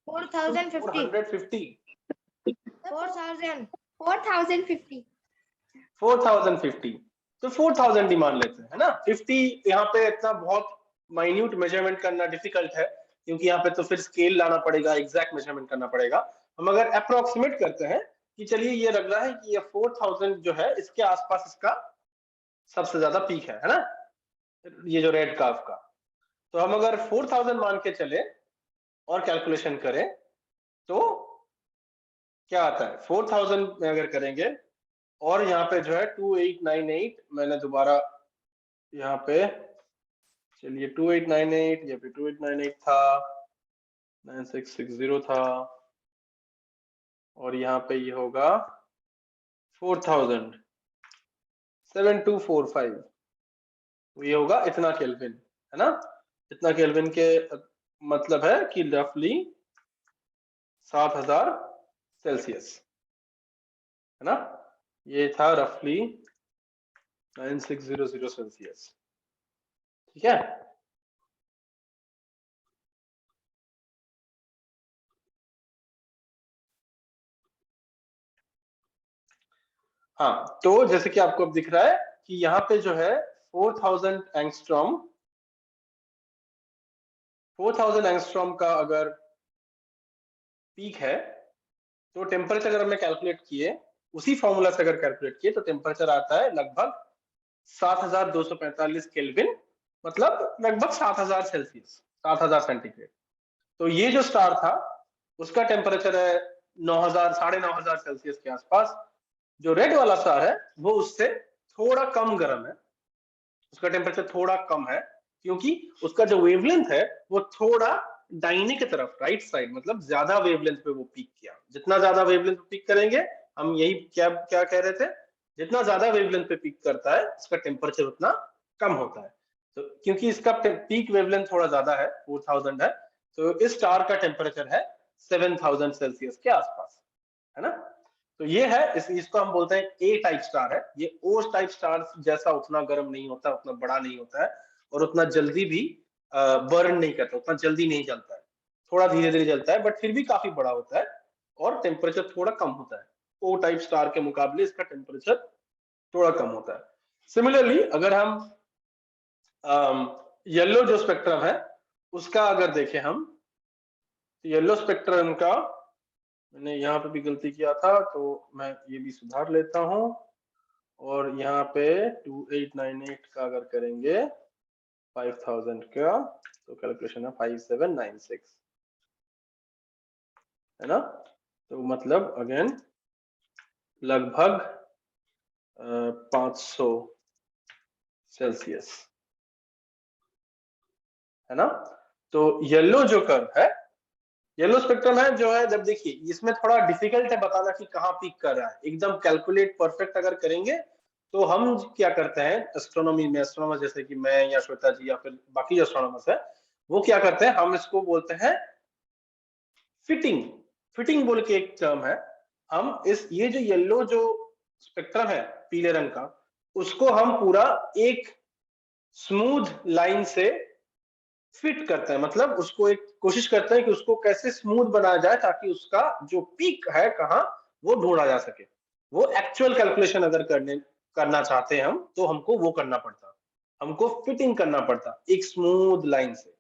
4050 4050 तो 4000 ही मान लेते हैं, है ना। 50 यहाँ पे इतना बहुत माइन्यूट मेजरमेंट करना डिफिकल्ट है, क्योंकि यहाँ पे तो फिर स्केल लाना पड़ेगा, एग्जैक्ट मेजरमेंट करना पड़ेगा। हम अगर अप्रोक्सीमेट करते हैं कि चलिए ये लग रहा है कि ये 4000 जो है इसके आसपास इसका सबसे ज्यादा पीक है ना, ये जो रेड कर्व का। तो हम अगर 4000 मान के चले और कैलकुलेशन करें तो क्या आता है, 4000 में अगर करेंगे और यहाँ पे जो है 2898, मैंने दोबारा यहाँ पे, चलिए 2898, यहाँ पे 2898 था, 9660 था, और यहाँ पे ये होगा 4000 7245, तो ये होगा इतना केल्विन, है ना। इतना केल्विन के मतलब है कि रफली 7000 सेल्सियस, है ना। ये था रफली 9600 सेल्सियस, ठीक है। हाँ, तो जैसे कि आपको अब दिख रहा है कि यहाँ पे जो है 4000 एंगस्ट्रॉम, 4000 एंगस्ट्रॉम का अगर पीक है तो टेम्परेचर अगर हमने कैलकुलेट किए उसी फॉर्मूला से अगर कैलकुलेट किए तो टेम्परेचर आता है लगभग 7245 केल्विन, मतलब लगभग 7000 सेल्सियस, 7000 सेंटीग्रेड। तो ये जो स्टार था उसका टेम्परेचर है 9000, 9500 सेल्सियस के आसपास। जो रेड वाला स्टार है वो उससे थोड़ा कम गर्म है, उसका टेम्परेचर थोड़ा कम है, क्योंकि उसका जो वेवलेंथ है वो थोड़ा दाहिने की तरफ, राइट साइड, मतलब ज्यादा वेवलेंथ पे वो पीक किया। जितना ज्यादा वेवलेंथ पे पीक करेंगे, हम यही क्या क्या कह रहे थे, जितना ज्यादा वेवलेंथ पे पीक करता है इसका टेम्परेचर उतना कम होता है। तो क्योंकि इसका पीक वेवलेंथ थोड़ा ज्यादा है, 4000 है, तो इस स्टार का टेम्परेचर है 7000 सेल्सियस के आसपास, है ना। तो ये है, इसको हम बोलते हैं ए टाइप स्टार है। ये ओ टाइप स्टार जैसा उतना गर्म नहीं होता, उतना बड़ा नहीं होता है, और उतना जल्दी भी बर्न नहीं करता, उतना जल्दी नहीं जलता है, थोड़ा धीरे धीरे जलता है, बट फिर भी काफी बड़ा होता है और टेम्परेचर थोड़ा कम होता है। ओ टाइप स्टार के मुकाबले इसका टेम्परेचर थोड़ा कम होता है। सिमिलरली अगर हम येलो जो स्पेक्ट्रम है उसका अगर देखें हम, येलो स्पेक्ट्रम का मैंने यहाँ पे भी गलती किया था तो मैं ये भी सुधार लेता हूँ, और यहाँ पे 2898 का अगर करेंगे 5000 का तो कैलकुलेशन है 5796, है ना। तो मतलब अगेन लगभग 500 सेल्सियस, है ना। तो येलो जो कर्व है, येलो स्पेक्ट्रम है जो है, जब देखिए इसमें थोड़ा डिफिकल्ट है बताना कि कहाँ पीक कर रहा है। एकदम कैलकुलेट परफेक्ट अगर करेंगे तो हम क्या करते हैं एस्ट्रोनॉमी में, एस्ट्रोनॉमर जैसे कि मैं या श्वेता जी या फिर बाकी एस्ट्रोनॉमर्स है, वो क्या करते हैं, हम इसको बोलते हैं फिटिंग। फिटिंग बोल के एक टर्म है। हम ये जो येलो जो स्पेक्ट्रम है पीले रंग का, उसको हम पूरा एक स्मूथ लाइन से फिट करते हैं, मतलब उसको एक कोशिश करते हैं कि उसको कैसे स्मूथ बनाया जाए ताकि उसका जो पीक है कहाँ वो ढूंढा जा सके। वो एक्चुअल कैलकुलेशन अगर करना चाहते हैं हम तो हमको वो करना पड़ता, हमको फिटिंग करना पड़ता एक स्मूथ लाइन से।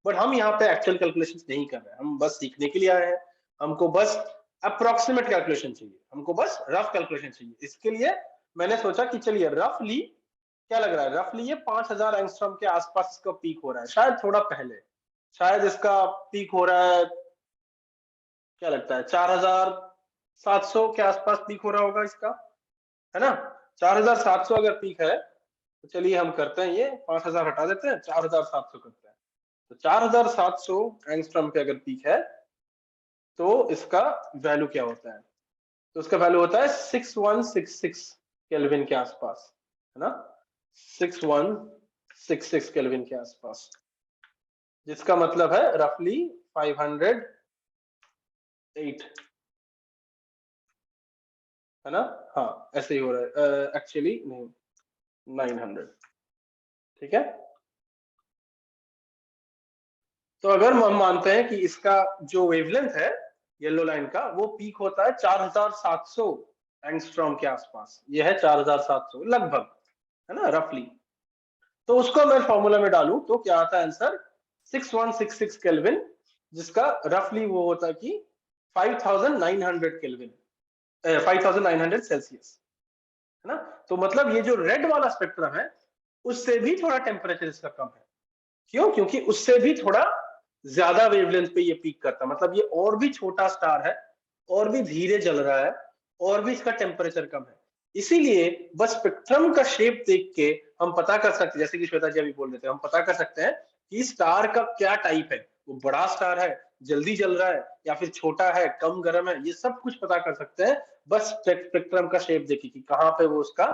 बट हम यहाँ पे एक्चुअल कैलकुलेशन नहीं कर रहे हैं, हम बस सीखने के लिए आए हैं। हमको बस अप्रोक्सीमेट कैलकुलेशन चाहिए, हमको बस रफ कैलकुलेशन चाहिए। इसके लिए मैंने सोचा कि चलिए रफली क्या लग रहा है, रफली ये 5000 एंगस्ट्रॉम के आसपास इसका पीक हो रहा है, शायद थोड़ा पहले, शायद इसका पीक हो रहा है, क्या लगता है 4700 के आसपास पीक हो रहा होगा इसका, है ना। 4700 अगर पीक है तो चलिए हम करते हैं, ये 5000 हटा देते हैं, 4700 करते हैं। तो 4700 एंगस्ट्रॉम पे अगर पीक है तो इसका वैल्यू क्या होता है, तो इसका वैल्यू होता है 6166 केल्विन के आसपास, है ना, 6166 केल्विन के आसपास, जिसका मतलब है रफली 508, है ना। हाँ ऐसे ही हो रहा है, एक्चुअली नहीं 900, ठीक है। तो अगर हम मानते हैं कि इसका जो वेवलेंथ है येलो लाइन का वो पीक होता है 4700 एंगस्ट्रॉम के आसपास, ये है 4700 लगभग, है ना, रफली। तो उसको मैं फॉर्मूला में डालूं तो क्या आता है आंसर 6166 केल्विन, जिसका रफली वो होता है कि 5900 केल्विन, 5900 सेल्सियस, है ना। तो मतलब ये जो रेड वाला स्पेक्ट्रम है उससे भी थोड़ा टेम्परेचर इसका कम है। क्यों? क्योंकि उससे भी थोड़ा ज्यादा वेवलेंथ पे ये पीक करता है, मतलब ये और भी छोटा स्टार है, और भी धीरे जल रहा है, और भी इसका टेम्परेचर कम है। इसीलिए बस स्पेक्ट्रम का शेप देख के हम पता कर सकते हैं, जैसे कि श्वेता जी अभी बोल रहे थे, हम पता कर सकते हैं कि स्टार का क्या टाइप है, वो बड़ा स्टार है, जल्दी जल रहा है, या फिर छोटा है, कम गर्म है, ये सब कुछ पता कर सकते हैं बस स्पेक्ट्रम का शेप देखिए कि कहाँ पे वो उसका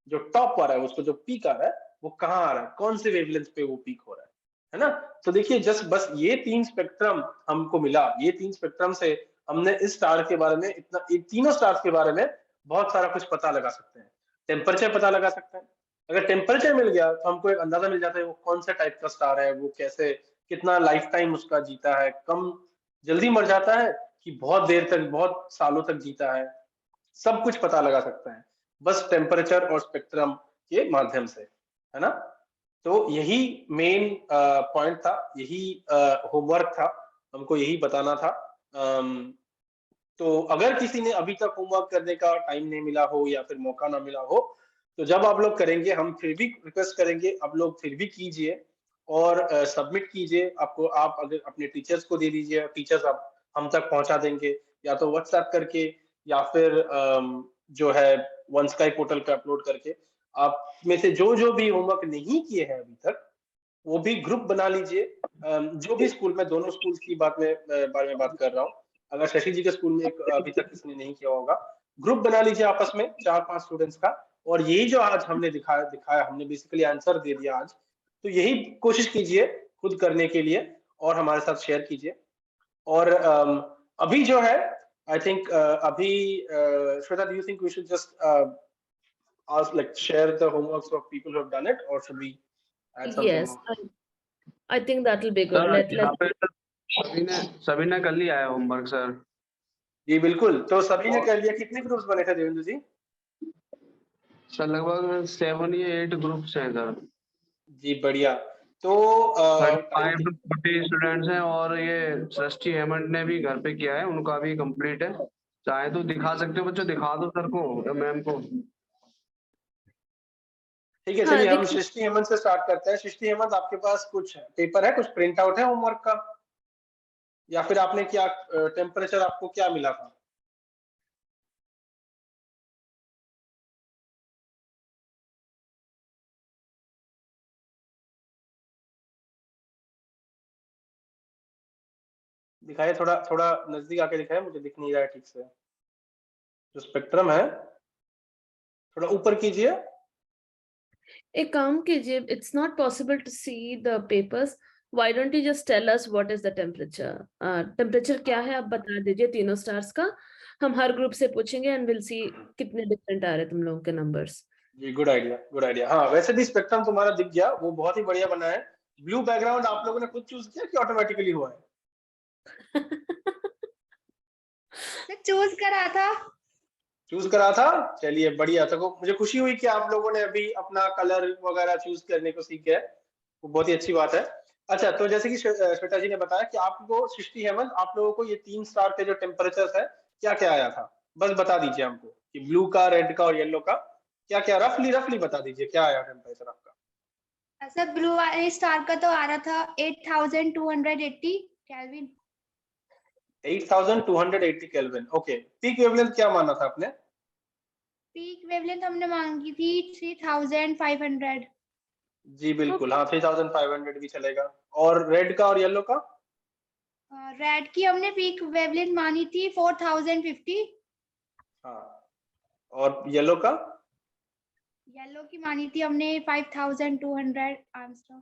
जो टॉप आ रहा है, उसको जो पीक आ रहा है वो कहाँ आ रहा है, कौन से वेवलेंथ पे वो पीक हो रहा है ना। तो देखिए जस्ट बस ये 3 स्पेक्ट्रम हमको मिला, ये 3 स्पेक्ट्रम से हमने इस स्टार के बारे में इतना, इन तीनों स्टार्स के बारे में बहुत सारा कुछ पता लगा सकते हैं। टेम्परेचर पता लगा सकते हैं, अगर टेम्परेचर मिल गया तो हमको एक अंदाजा मिल जाता है वो कौन सा टाइप का स्टार है, वो कैसे, कितना लाइफ टाइम उसका जीता है, कम जल्दी मर जाता है कि बहुत देर तक, बहुत सालों तक जीता है, सब कुछ पता लगा सकते हैं बस टेम्परेचर और स्पेक्ट्रम के माध्यम से, है ना। तो यही मेन पॉइंट था, यही होमवर्क था, हमको यही बताना था। तो अगर किसी ने अभी तक होमवर्क करने का टाइम नहीं मिला हो या फिर मौका ना मिला हो, तो जब आप लोग करेंगे हम फिर भी रिक्वेस्ट करेंगे आप लोग फिर भी कीजिए और सबमिट कीजिए। आपको आप अगर अपने टीचर्स को दे दीजिए, टीचर्स आप हम तक पहुंचा देंगे, या तो व्हाट्सएप करके या फिर जो है वन स्काई पोर्टल पे अपलोड करके। आप में से जो भी होमवर्क नहीं किए हैं अभी तक, वो भी ग्रुप बना लीजिए। जो भी स्कूल में, दोनों स्कूल की बारे में बात कर रहा हूँ, अगर शशि जी के स्कूल में अभी तक किसी ने नहीं किया होगा, ग्रुप बना लीजिए आपस में 4-5 स्टूडेंट्स का, और यही जो आज हमने दिखाया हमने बेसिकली आंसर दे दिया आज, तो यही कोशिश कीजिए खुद करने के लिए और हमारे साथ शेयर कीजिए। और अभी जो है आई थिंक अभी Shweta, do you think we should just ask, like, share the homeworks of people who have done it, or should we add something Yes, more? I think that will be good. Sir यहाँ पे सभी ने कर लिया है होमवर्क सर। जी बिल्कुल, तो सभी ने कर लिया। कितने ग्रुप्स बने थे देवेंद्र जी? सर लगभग 7 या 8 ग्रुप्स हैं सर। जी बढ़िया। तो 35 to 40 स्टूडेंट्स हैं, और ये सृष्टि हेमंत ने भी घर पे किया है, उनका भी कंप्लीट है। चाहे तो दिखा सकते हो बच्चों, दिखा दो सर को या मैम को। ठीक है, हाँ, चलिए हम देखिए। सृष्टि हेमंत से स्टार्ट करते हैं। सृष्टि हेमंत, आपके पास कुछ पेपर है, कुछ प्रिंट आउट है होमवर्क का, या फिर आपने क्या टेम्परेचर आपको क्या मिला था? दिखाइए, थोड़ा थोड़ा नजदीक आके दिखाइए, मुझे दिख नहीं रहा है ठीक से। जो स्पेक्ट्रम है थोड़ा ऊपर कीजिए। एक काम कीजिए, it's not possible to see the papers. Why don't you just tell us what is the temperature? Temperature क्या है आप बता दीजिए तीनों स्टार्स का। हम हर ग्रुप से पूछेंगे and we'll see कितने डिफरेंट आ रहे तुम लोगों के नंबर्स। जी गुड आइडिया, गुड आइडिया। हाँ वैसे भी स्पेक्ट्रम तुम्हारा दिख गया, वो बहुत ही बढ़िया बना है। ब्लू बैकग्राउंड आप लोगों ने खुद चूज किया कि ऑटोमेटिकली हुआ है? चूज करा था। चूज करा था, चलिए बढ़िया। तो मुझे खुशी हुई कि आप लोगों ने अभी अपना कलर वगैरह चूज करने को सीख गए, वो बहुत ही अच्छी बात है। अच्छा, तो जैसे कि श्वेता जी ने बताया कि आपको, सृष्टि हेमंत, आप लोगों को ये 3 स्टार के जो टेम्परेचर है क्या क्या आया था, बस बता दीजिए हमको कि ब्लू का, रेड का और येलो का क्या क्या, रफली बता दीजिए क्या आया टेम्परेचर आपका। ऐसा ब्लू वाले स्टार का तो आ रहा था 8280 kelvin. 8280 kelvin, okay. Peak wavelength क्या माना था आपने? पीक वेवलेंथ हमने मांगी थी 3500। जी बिल्कुल, हाँ 3500 भी चलेगा। और रेड का और येलो का? रेड की हमने पीक वेवलेंथ मानी थी 4050। हाँ, और येलो का? येलो की मानी थी हमने 5200 आंसर।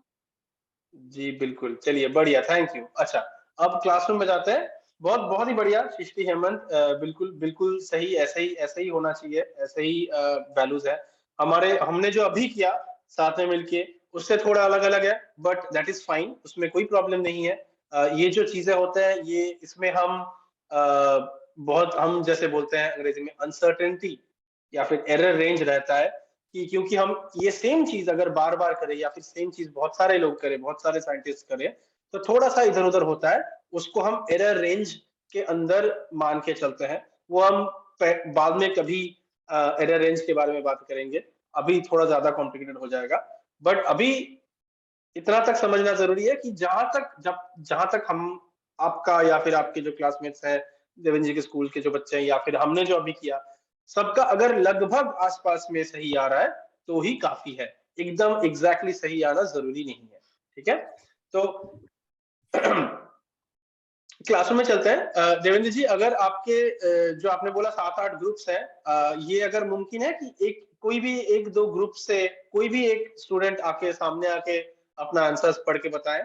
जी बिल्कुल, चलिए बढ़िया, थैंक यू। अच्छा, अब क्लासरूम में जाते हैं। बहुत ही बढ़िया सृष्टि हेमंत, बिल्कुल सही, ऐसे ही होना चाहिए, ऐसे ही वैल्यूज है हमारे। हमने जो अभी किया साथ में मिलके, उससे थोड़ा अलग अलग है, बट दैट इज फाइन, उसमें कोई प्रॉब्लम नहीं है। ये जो चीजें होते हैं, ये इसमें हम बहुत, हम जैसे बोलते हैं अंग्रेजी में अनसर्टेनिटी या फिर एरर रेंज रहता है, कि क्योंकि हम ये सेम चीज अगर बार बार करें या फिर सेम चीज बहुत सारे लोग करें, बहुत सारे साइंटिस्ट करें, तो थोड़ा सा इधर उधर होता है। उसको हम एरर रेंज के अंदर मान के चलते हैं। वो हम बाद में कभी एरर रेंज के बारे में बात करेंगे, अभी थोड़ा ज्यादा कॉम्प्लिकेटेड हो जाएगा। बट अभी इतना तक समझना जरूरी है कि जहां तक हम, आपका या फिर आपके जो क्लासमेट्स हैं, देवेंद्र जी के स्कूल के जो बच्चे हैं, या फिर हमने जो अभी किया, सबका अगर लगभग आसपास में सही आ रहा है तो ही काफी है, एकदम एग्जैक्टली सही आना जरूरी नहीं है। ठीक है, तो क्लासरूम में चलते हैं। देवेंद्र जी, अगर आपके जो आपने बोला 7-8 ग्रुप्स हैं, ये अगर मुमकिन है कि एक कोई भी एक दो ग्रुप से कोई भी एक स्टूडेंट आके सामने आके अपना आंसर्स पढ़ के बताएं।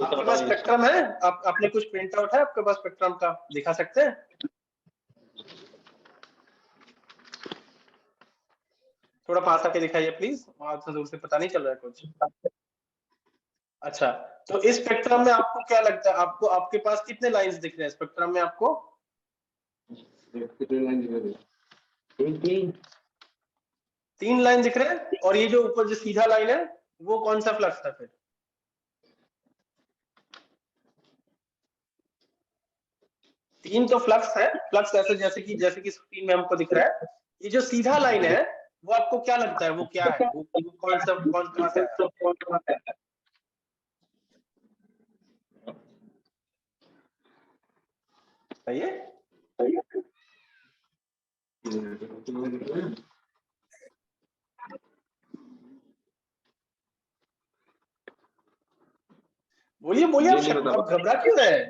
आपके पास स्पेक्ट्रम है? आपने कुछ प्रिंट आउट है आपके पास स्पेक्ट्रम का? दिखा सकते हैं? थोड़ा पास आके दिखाइए प्लीज, वहां से दूर से पता नहीं चल रहा है कुछ। अच्छा, तो इस स्पेक्ट्रम में आपको क्या लगता है, आपको आपके पास कितने लाइंस दिख रहे हैं स्पेक्ट्रम में आपको? 3 लाइन दिख रहे हैं। और ये जो ऊपर जो सीधा लाइन है वो कौन सा फ्लक्स था फिर? तीन तो फ्लक्स है, फ्लक्स ऐसे जैसे कि स्क्रीन में हमको दिख रहा है। ये जो सीधा लाइन है वो आपको क्या लगता है वो क्या है, वो कौन कहां से आया? बताइए। बोलिए बोलिए, आप घबरा क्यों रहे हैं?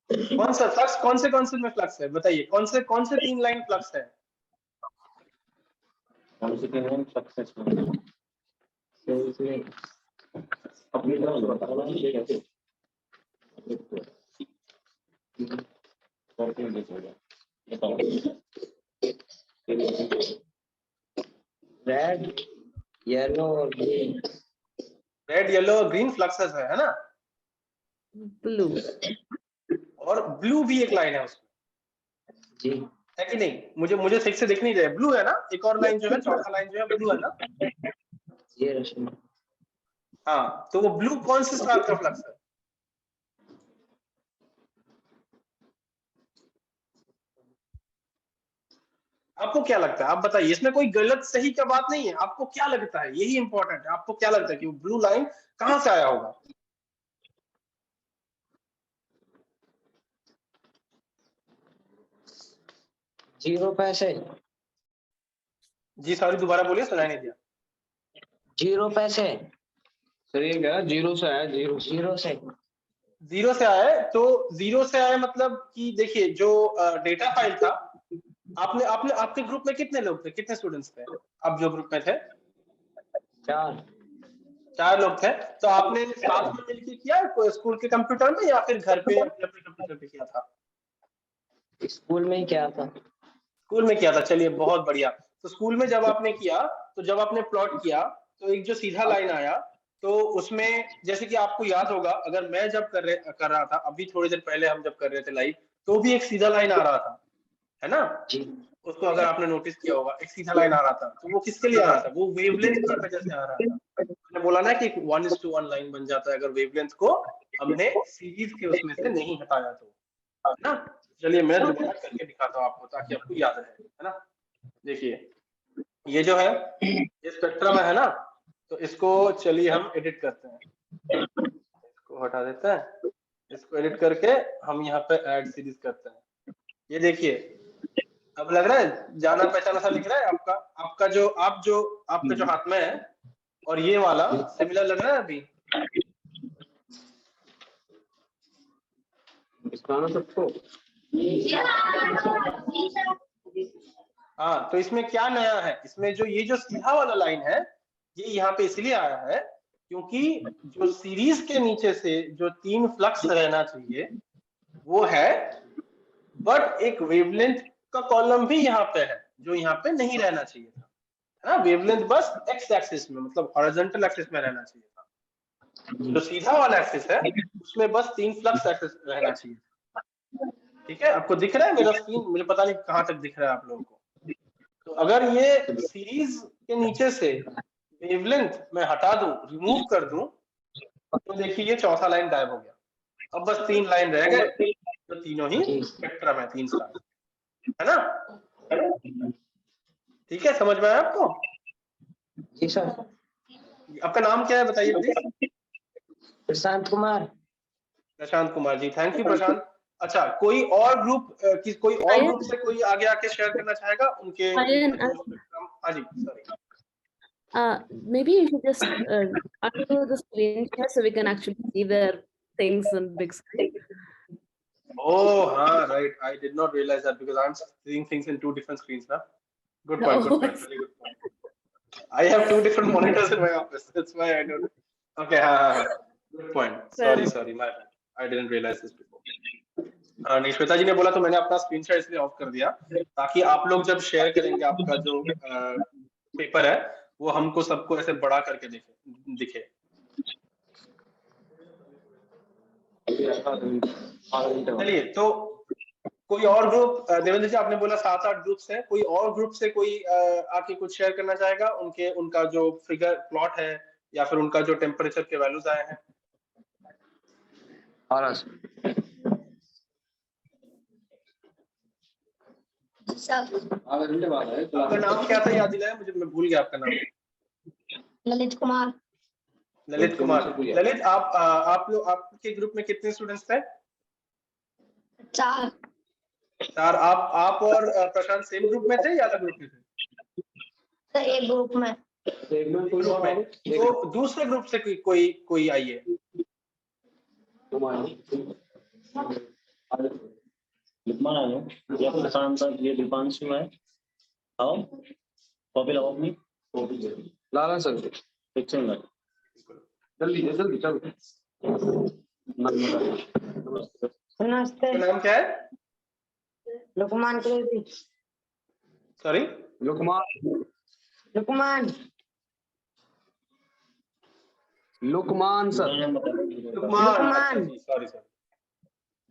कौन सा फ्लक्स, कौन से में फ्लक्स है बताइए, कौन से 3 लाइन फ्लक्स है? रेड येलो और ग्रीन। रेड येलो और ग्रीन फ्लक्सेस है ना? Blue. और ब्लू भी एक लाइन है उसमें, जी है कि नहीं? मुझे ठीक से दिख नहीं रहा है। ब्लू है ना? एक और लाइन जो है, चौथा लाइन जो है ब्लू है ना? ये रश्मि। हाँ, तो वो ब्लू कौन से स्टार का फ्लक्स है? आपको क्या लगता है, आप बताइए। इसमें कोई गलत सही का बात नहीं है, आपको क्या लगता है, यही इंपॉर्टेंट है। आपको क्या लगता है कि वो ब्लू लाइन कहां से आया होगा? जीरो पे से। जी सॉरी, दोबारा बोलिए, सुनाई नहीं दिया। जीरो पे से। सर ये क्या है, जीरो से आया, जीरो जीरो से। जीरो से आया है, तो जीरो से आया मतलब कि देखिए जो डेटा फाइल था, आपने आपने आपके ग्रुप में कितने लोग थे, कितने स्टूडेंट्स थे आप जो ग्रुप में थे? 4 लोग थे। तो आपने साथ में मिलकर किया कोई स्कूल के कंप्यूटर में या फिर घर पे अपने अपने कंप्यूटर पे किया था? स्कूल में ही क्या था। स्कूल में किया था, चलिए बहुत बढ़िया। तो स्कूल में जब आपने किया, तो जब आपने प्लॉट किया तो एक जो सीधा लाइन आया, तो उसमें जैसे कि आपको याद होगा, अगर मैं जब कर रहा था अभी थोड़ी देर पहले, हम जब कर रहे थे लाइव, तो भी एक सीधा लाइन आ रहा था, है ना? जी उसको अगर आपने नोटिस किया होगा, एक सीधा लाइन आ रहा था। तो वो किसके लिए आ रहा था? वो वेवलेंथ की वजह से आ रहा था। मैंने बोला ना कि 1:1 लाइन बन जाता है अगर वेवलेंथ को हमने सीरीज के उसमें से नहीं हटाया तो, है ना? चलिए मैं दोबारा करके दिखाता हूँ आपको ताकि आपको याद रहे, है ना? देखिए ये जो है ये स्पेक्ट्रम है ना, तो इसको चलिए हम एडिट करते हैं, इसको हटा देते हैं, इसको एडिट करके हम यहाँ पे ऐड सीरीज करते हैं। ये देखिए अब लग रहा है जाना पहचाना सा लिख रहा है आपका, आपका जो आपके जो हाथ में है और ये वाला सिमिलर लग रहा है अभी? सबको हाँ, तो इसमें क्या नया है, इसमें जो ये जो सीधा वाला लाइन है ये यहाँ पे इसलिए आया है क्योंकि जो सीरीज के नीचे से जो 3 फ्लक्स रहना चाहिए वो है, बट एक वेवलेंथ का कॉलम भी यहाँ पे है जो यहाँ पे नहीं रहना चाहिए था, है ना? वेवलेंथ बस एक्स एक्सिस में, मतलब हॉरिजॉन्टल एक्सिस में रहना चाहिए था। जो सीधा वाला एक्सिस है उसमें बस 3 फ्लक्स एक्सिस रहना चाहिए। ठीक है, आपको दिख रहा है मेरा स्क्रीन? मुझे पता नहीं कहाँ तक दिख रहा है आप लोगों को। तो अगर ये सीरीज के नीचे से वेवलेंथ मैं हटा दूं, रिमूव कर दूं, तो देखिए ये चौथा लाइन गायब हो गया। अब बस 3 लाइन रह गए, तो तीनों ही स्पेक्ट्रम है, 3 स्टार, है ना? ठीक है, समझ में आया आपको? जी सर। आपका नाम क्या है बताइए please? Prashant Kumar. Prashant Kumar ji, thank you Prashant. अच्छा, कोई और ग्रुप से कोई आगे आके शेयर करना चाहेगा उनके Ayan, जो स्पेक्ट्रम हाँ जी, sorry. Maybe you should just undo the screen share so we can actually see their things on big screen. Oh, हाँ, right. I did not realize that because I'm seeing things in two different screens now. Good point. Good Oh, point. Very good point. I have two different monitors in my office. That's why I don't. Okay, हाँ. Good point. Sorry, sorry. My bad. I didn't realize this before. नहीं, श्वेता जी ने बोला तो मैंने अपना स्क्रीन शेयर इसलिए ऑफ कर दिया ताकि आप लोग जब शेयर करेंगे आपका जो पेपर है वो हमको सबको ऐसे बड़ा करके दिखे। चलिए, तो कोई और ग्रुप, देवेंद्र जी आपने बोला 7-8 ग्रुप्स हैं, कोई और ग्रुप से कोई आके कुछ शेयर करना चाहेगा, उनका जो फिगर प्लॉट है या फिर उनका जो टेम्परेचर के वैल्यूज आए हैं? आपका नाम क्या था, याद दिलाया मुझे, मैं भूल गया आपका नाम। ललित कुमार। ललित कुमार। ललित, आप लोग, आपके ग्रुप में कितने स्टूडेंट्स थे? 4। आप और प्रशांत सेम ग्रुप में थे या अलग ग्रुप में थे? एक ग्रुप में। तो दूसरे ग्रुप से कोई आइए। लुकमान आ जाओ, ये प्रशांत सर, ये दीपांशु है। आओ, कॉपी लाओ अपनी। लाला सर, पिक्चर लगा। जल्दी जल्दी चलो। नमस्ते। नाम क्या है? Lukman Kriti. Sorry, Lukman sir. Lukman. Sorry sir.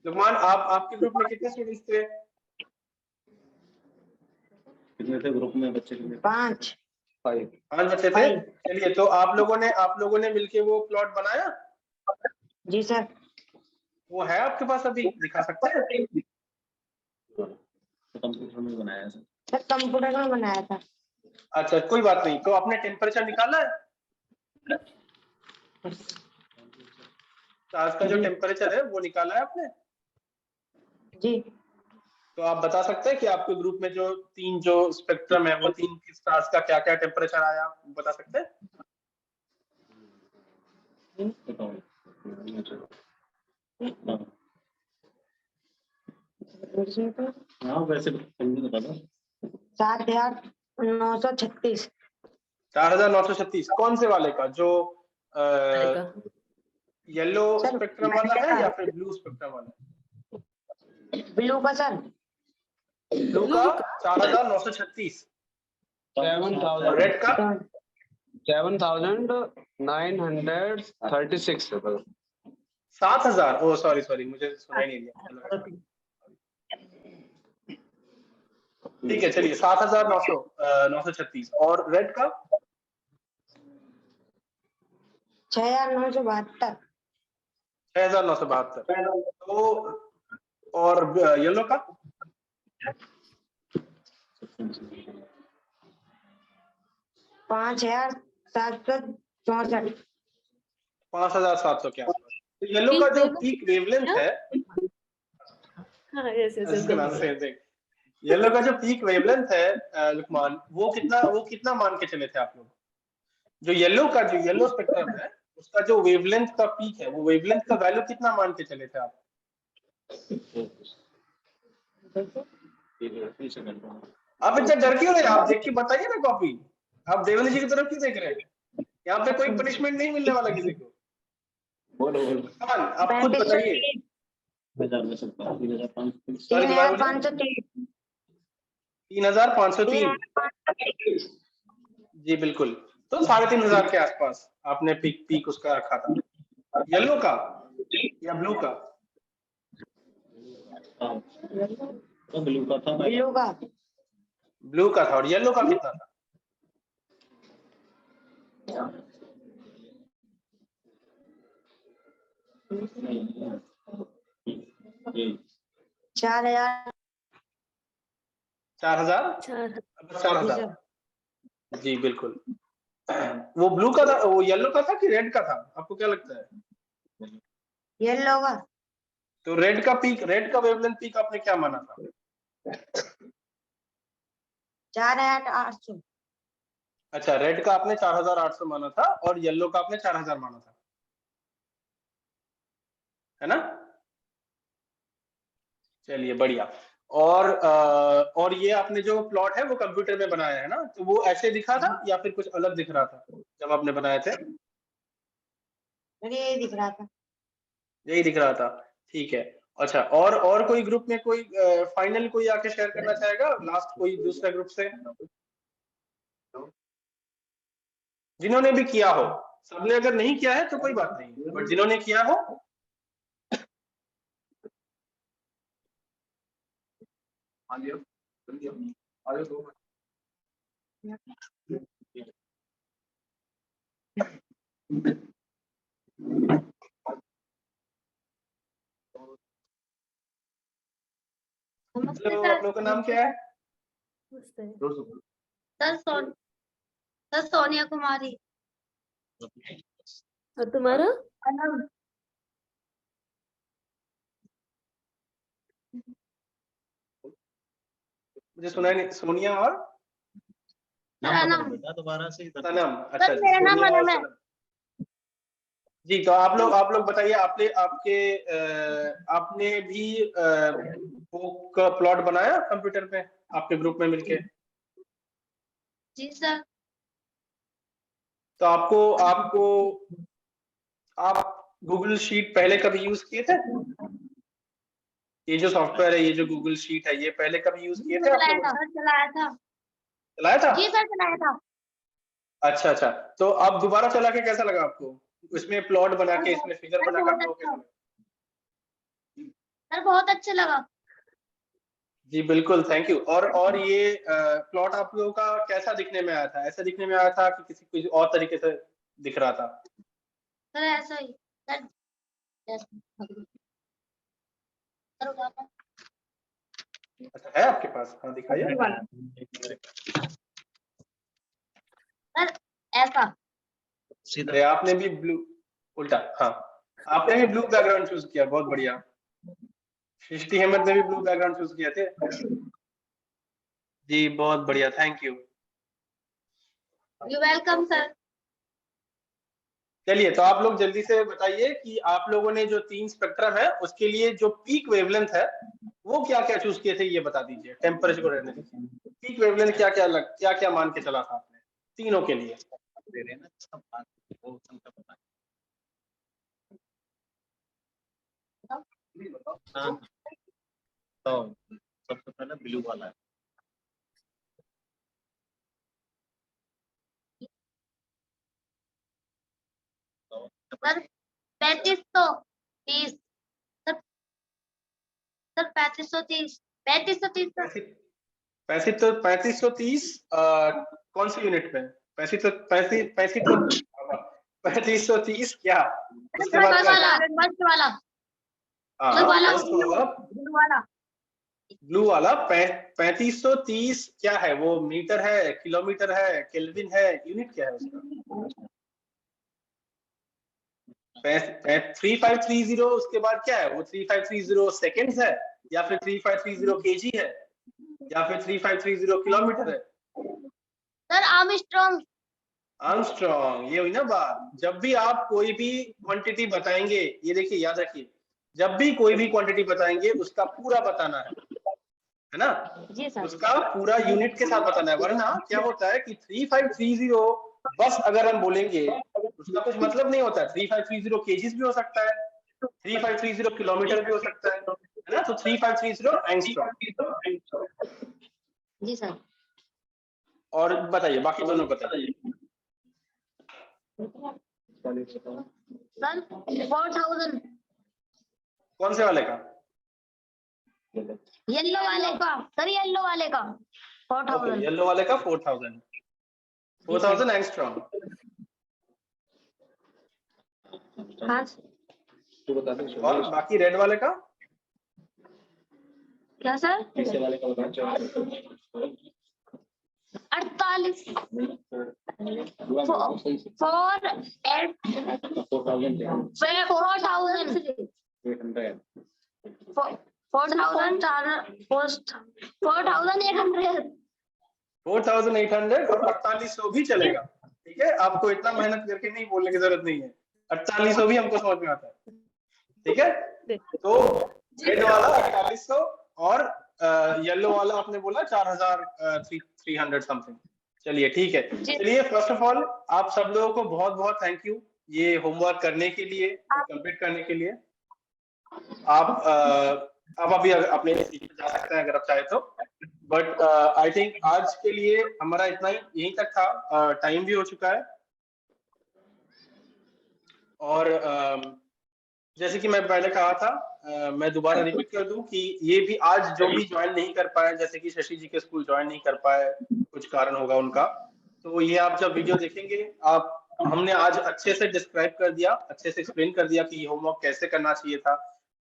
Lukman, आपके ग्रुप में कितने स्टूडेंट्स थे? कितने थे ग्रुप में बच्चे? 5 बच्चे थे। चलिए, तो आप लोगों ने मिलके वो प्लॉट बनाया? जी सर। वो है आपके पास, अभी दिखा सकते हैं? कंप्यूटर में बनाया सर। कंप्यूटर में बनाया था। अच्छा, कोई बात नहीं। तो आपने टेम्परेचर निकाला है? आज का जो टेम्परेचर है वो निकाला है आपने? जी। तो आप बता सकते हैं कि आपके ग्रुप में जो 3 जो स्पेक्ट्रम है वो 3 स्टार्स का क्या क्या टेम्परेचर आया, बता सकते हैं? हाँ, वैसे बता दो। 4936। 4936। कौन से वाले का? जो येलो स्पेक्ट्रम वाला है या फिर ब्लू स्पेक्ट्रम वाला? ब्लू का सर। ब्लू का 4936। 7000। रेड का 7936 है। 7000। ओ सॉरी, मुझे सुनाई नहीं दिया। ठीक है, चलिए 7936। और रेड का 6972। 6972। तो और येलो का 5764। 5700 के आसपास। तो येलो का जो पीक वेवलेंथ है, इसका नाम सेम थिंग। येलो का जो पीक वेवलेंथ है लुकमान, वो कितना मान के चले थे आप लोग? जो येलो स्पेक्ट्रम है उसका जो वेवलेंथ का पीक है, वो वेवलेंथ का वैल्यू कितना मान के चले थे आप? आप इतना डर क्यों रहे? आप देख के बताइए ना कॉपी। आप देवेंद्र जी की तरफ क्यों देख रहे हैं? यहाँ पे कोई पनिशमेंट नहीं मिलने वाला किसी को। बोलो। आप खुद बताइए। 3503। जी बिल्कुल। तो 3500 के आसपास आपने पीक उसका रखा था। येलो का या ब्लू का? ब्लू का था। और येलो का कितना था? 4000। जी बिल्कुल। वो ब्लू का था, वो येलो का था कि रेड का था? आपको क्या लगता है? येलो का। तो रेड का वेवलेंथ पीक आपने क्या माना था? 4800। अच्छा, रेड का आपने 4800 माना था और येलो का आपने 4000 माना था, है ना? चलिए बढ़िया। और ये आपने जो प्लॉट है वो कंप्यूटर में बनाया है ना, तो वो ऐसे दिखा था या फिर कुछ अलग दिख रहा था जब आपने बनाए थे? मुझे यही दिख रहा था। यही दिख रहा था, ठीक है। अच्छा, और कोई ग्रुप में कोई फाइनल कोई आके शेयर करना चाहेगा, लास्ट कोई दूसरा ग्रुप से जिन्होंने भी किया हो? सबने अगर नहीं किया है तो कोई बात नहीं, बट जिन्होंने किया हो नमस्ते हेलो, सर। आप लोगों का नाम क्या है? सर सोनिया कुमारी। और तुम्हारा? अनम। मुझे सुनाई नहीं। सोनिया और नाम बताओ बेटा दोबारा से। सनम। अच्छा जी, मेरा नाम सोनिया और अनम है। सनम। जी, तो आप लोग बताइए, आपने भी बुक का प्लॉट बनाया कंप्यूटर पे आपके ग्रुप में मिलके? जी सर। तो आपको आप गूगल शीट पहले कभी यूज किए थे? ये जो सॉफ्टवेयर है, ये जो गूगल शीट है, ये पहले कभी यूज किए थे आप लोगों ने? चलाया था। चलाया था? जी सर चलाया था। अच्छा अच्छा, तो अब दोबारा चला के कैसा लगा आपको? इसमें प्लॉट बना के, इसमें फिगर सर बनाकर बहुत आपको अच्छा। कैसा लगा? सर बहुत अच्छा लगा। जी बिल्कुल, थैंक यू। और ये प्लॉट आप लोगों का कैसा दिखने में आया था? ऐसा दिखने में आया था कि किसी कोई और तरीके से दिख रहा था? सर ऐसा ही सर। सर उठाता। अच्छा, है आपके पास? हाँ दिखाइए। सर ऐसा। अरे आपने भी ब्लू, उल्टा, हाँ आपने भी ब्लू बैकग्राउंड चूज किया, बहुत बढ़िया। सृष्टि अहमद ने भी ब्लू बैकग्राउंड चूज किया थे। जी बहुत बढ़िया, thank you. You welcome sir. चलिए, तो आप लोग जल्दी से बताइए कि आप लोगों ने जो 3 स्पेक्ट्रम है उसके लिए जो पीक वेवलेंथ है वो क्या क्या चूज किए थे, ये बता दीजिए। टेम्परेचर को रहने दीजिए, पीक वेवलेंथ क्या क्या मान के चला था आपने तीनों के लिए? हाँ, तो सबसे पहले ब्लू वाला है। सर 3530। सर 3530। 3530। 3530 कौन सी यूनिट में? 3530 क्या, उसके बाद क्या? फर्स्ट वाला। हाँ फर्स्ट वाला ब्लू वाला। ब्लू वाला 3530 क्या है वो? मीटर है, किलोमीटर है, केल्विन है, यूनिट क्या है उसका? 3530 उसके बाद क्या है वो? 3530 सेकेंड्स है, या फिर 3530 केजी है, या फिर 3530 किलोमीटर है? Sir Armstrong. आर्मस्ट्रॉन्ग, ये हुई ना बात। जब भी आप कोई भी क्वांटिटी बताएंगे, ये देखिए याद रखिए, जब भी कोई भी क्वांटिटी बताएंगे उसका पूरा बताना है ना? जी सर। उसका पूरा यूनिट के साथ बताना है, वरना क्या होता है कि 3530 बस अगर हम बोलेंगे उसका कुछ मतलब नहीं होता है। 3530 केजीज भी हो सकता है, 3530 किलोमीटर भी हो सकता है ना? तो 3530 एंगस्ट्रॉम। जी सर। और बताइए बाकी दोनों बताइए। सर 4000। कौन से वाले का? येलो वाले का। सर येलो वाले का 4000। येलो वाले का 4000 एंगस्ट्रॉम। हाँ। और बाकी रेड वाले का? क्या सर? तीसरे वाले का बताओ। 48। 4800। 4800 और 4800 भी चलेगा, ठीक है, आपको इतना मेहनत करके नहीं बोलने की जरूरत नहीं है, 4800 भी हमको समझ में आता है, ठीक है। तो रेड वाला 4800 और येलो वाला आपने बोला 4300 समथिंग। चलिए ठीक है, चलिए फर्स्ट ऑफ ऑल आप सब लोगों को बहुत बहुत थैंक यू ये होमवर्क करने के लिए, कंप्लीट करने के लिए। आप अभी अपने सीट पे जा सकते हैं अगर आप चाहे तो, बट आई थिंक आज के लिए हमारा इतना ही, यहीं तक था, टाइम भी हो चुका है। और जैसे कि मैं पहले कहा था, मैं दोबारा रिपीट कर दूं कि ये भी आज जो भी ज्वाइन नहीं कर पाए, जैसे कि शशि जी के स्कूल ज्वाइन नहीं कर पाए, कुछ कारण होगा उनका, तो ये आप जब वीडियो देखेंगे, हमने आज अच्छे से डिस्क्राइब कर दिया, अच्छे से एक्सप्लेन कर दिया कि ये होमवर्क कैसे करना चाहिए था,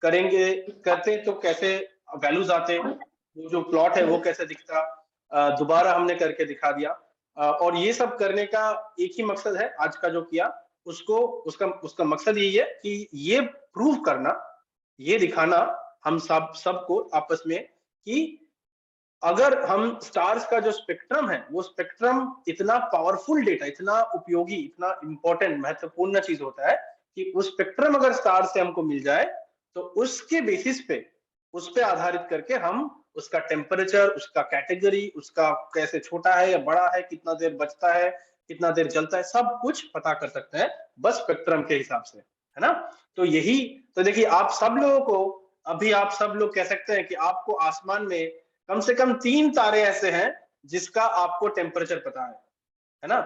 करते तो कैसे वैल्यूज आते, वो जो प्लॉट है वो कैसे दिखता, दोबारा हमने करके दिखा दिया। और ये सब करने का एक ही मकसद है आज का जो किया, उसका मकसद यही है कि ये प्रूव करना, ये दिखाना हम सबको आपस में कि अगर हम स्टार्स का जो स्पेक्ट्रम है, वो स्पेक्ट्रम इतना पावरफुल डेटा, इतना उपयोगी, इतना इंपॉर्टेंट, महत्वपूर्ण चीज होता है कि उस स्पेक्ट्रम अगर स्टार से हमको मिल जाए तो उसके बेसिस पे, उस पे आधारित करके हम उसका टेम्परेचर, उसका कैटेगरी, उसका कैसे छोटा है या बड़ा है, कितना देर बचता है, कितना देर जलता है, सब कुछ पता कर सकते हैं बस स्पेक्ट्रम के हिसाब से, है ना। तो यही, तो देखिए आप सब लोगों को, अभी आप सब लोग कह सकते हैं कि आपको आसमान में कम से कम 3 तारे ऐसे हैं जिसका आपको टेम्परेचर पता है ना।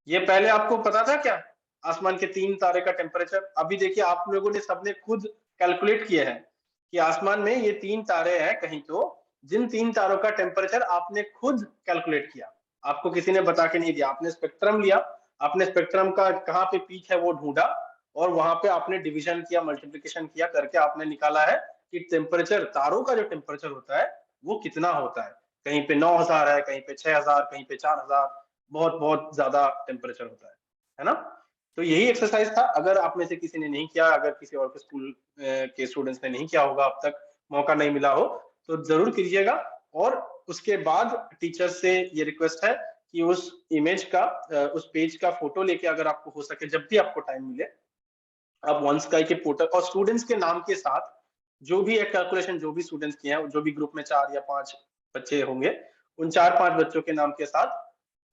ये पहले आपको पता था क्या, आसमान के 3 तारे का टेम्परेचर? अभी देखिए आप लोगों ने सबने खुद कैलकुलेट किया है कि आसमान में ये 3 तारे हैं कहीं, तो जिन 3 तारों का टेम्परेचर आपने खुद कैलकुलेट किया, आपको किसी ने बता के नहीं दिया, आपने स्पेक्ट्रम लिया, आपने स्पेक्ट्रम का कहाँ पे पीक है वो ढूंढा, और वहां पे आपने डिवीजन किया, मल्टीप्लिकेशन किया, करके आपने निकाला है कि टेम्परेचर, तारों का जो टेम्परेचर होता है वो कितना होता है। कहीं पे 9000 है, कहीं पे 6000, कहीं पे 4000, बहुत बहुत ज्यादा टेम्परेचर होता है ना। तो यही एक्सरसाइज था, अगर आप में से किसी ने नहीं किया, अगर किसी और के स्कूल के स्टूडेंट्स ने नहीं किया होगा, अब तक मौका नहीं मिला हो, तो जरूर कीजिएगा। और उसके बाद टीचर से ये रिक्वेस्ट है कि उस इमेज का, उस पेज का फोटो लेके, अगर आपको हो सके, जब भी आपको टाइम मिले, आप वन स्काई के पोर्टल और स्टूडेंट्स के नाम के साथ जो भी एक कैलकुलेशन, जो भी स्टूडेंट्स किए हैं, जो भी ग्रुप में 4 या 5 बच्चे होंगे, उन 4-5 बच्चों के नाम के साथ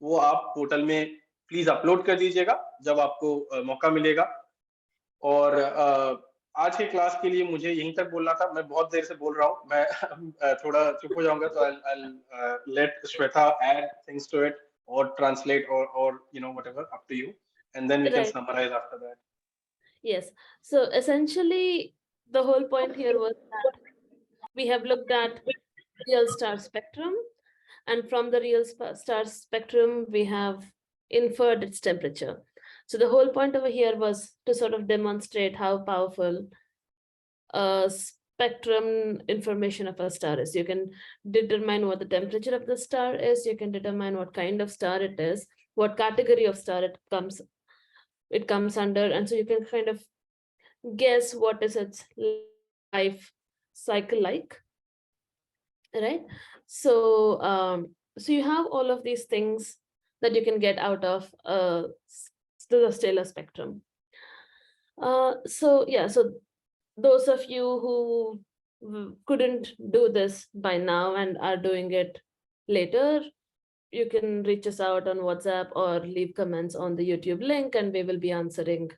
वो आप पोर्टल में प्लीज अपलोड कर दीजिएगा जब आपको मौका मिलेगा। और आज के क्लास के लिए मुझे यहीं तक बोलना था, मैं बहुत देर से बोल रहा हूँ, मैं थोड़ा चुप हो जाऊंगा, तो I'll let Shweta add things to it or translate or you know whatever, up to you, and then we can Right. summarize after that. Yes. So essentially, the whole point here was that we have looked at real star spectrum, and from the real star spectrum, we have inferred its temperature. So the whole point over here was to sort of demonstrate how powerful spectrum information of a star is. You can determine what the temperature of the star is, you can determine what kind of star it is, what category of star it comes under, and so you can kind of guess what is its life cycle like, right? So so you have all of these things that you can get out of the stellar spectrum. So yeah, so those of you who couldn't do this by now and are doing it later, you can reach us out on WhatsApp or leave comments on the YouTube link, and we will be answering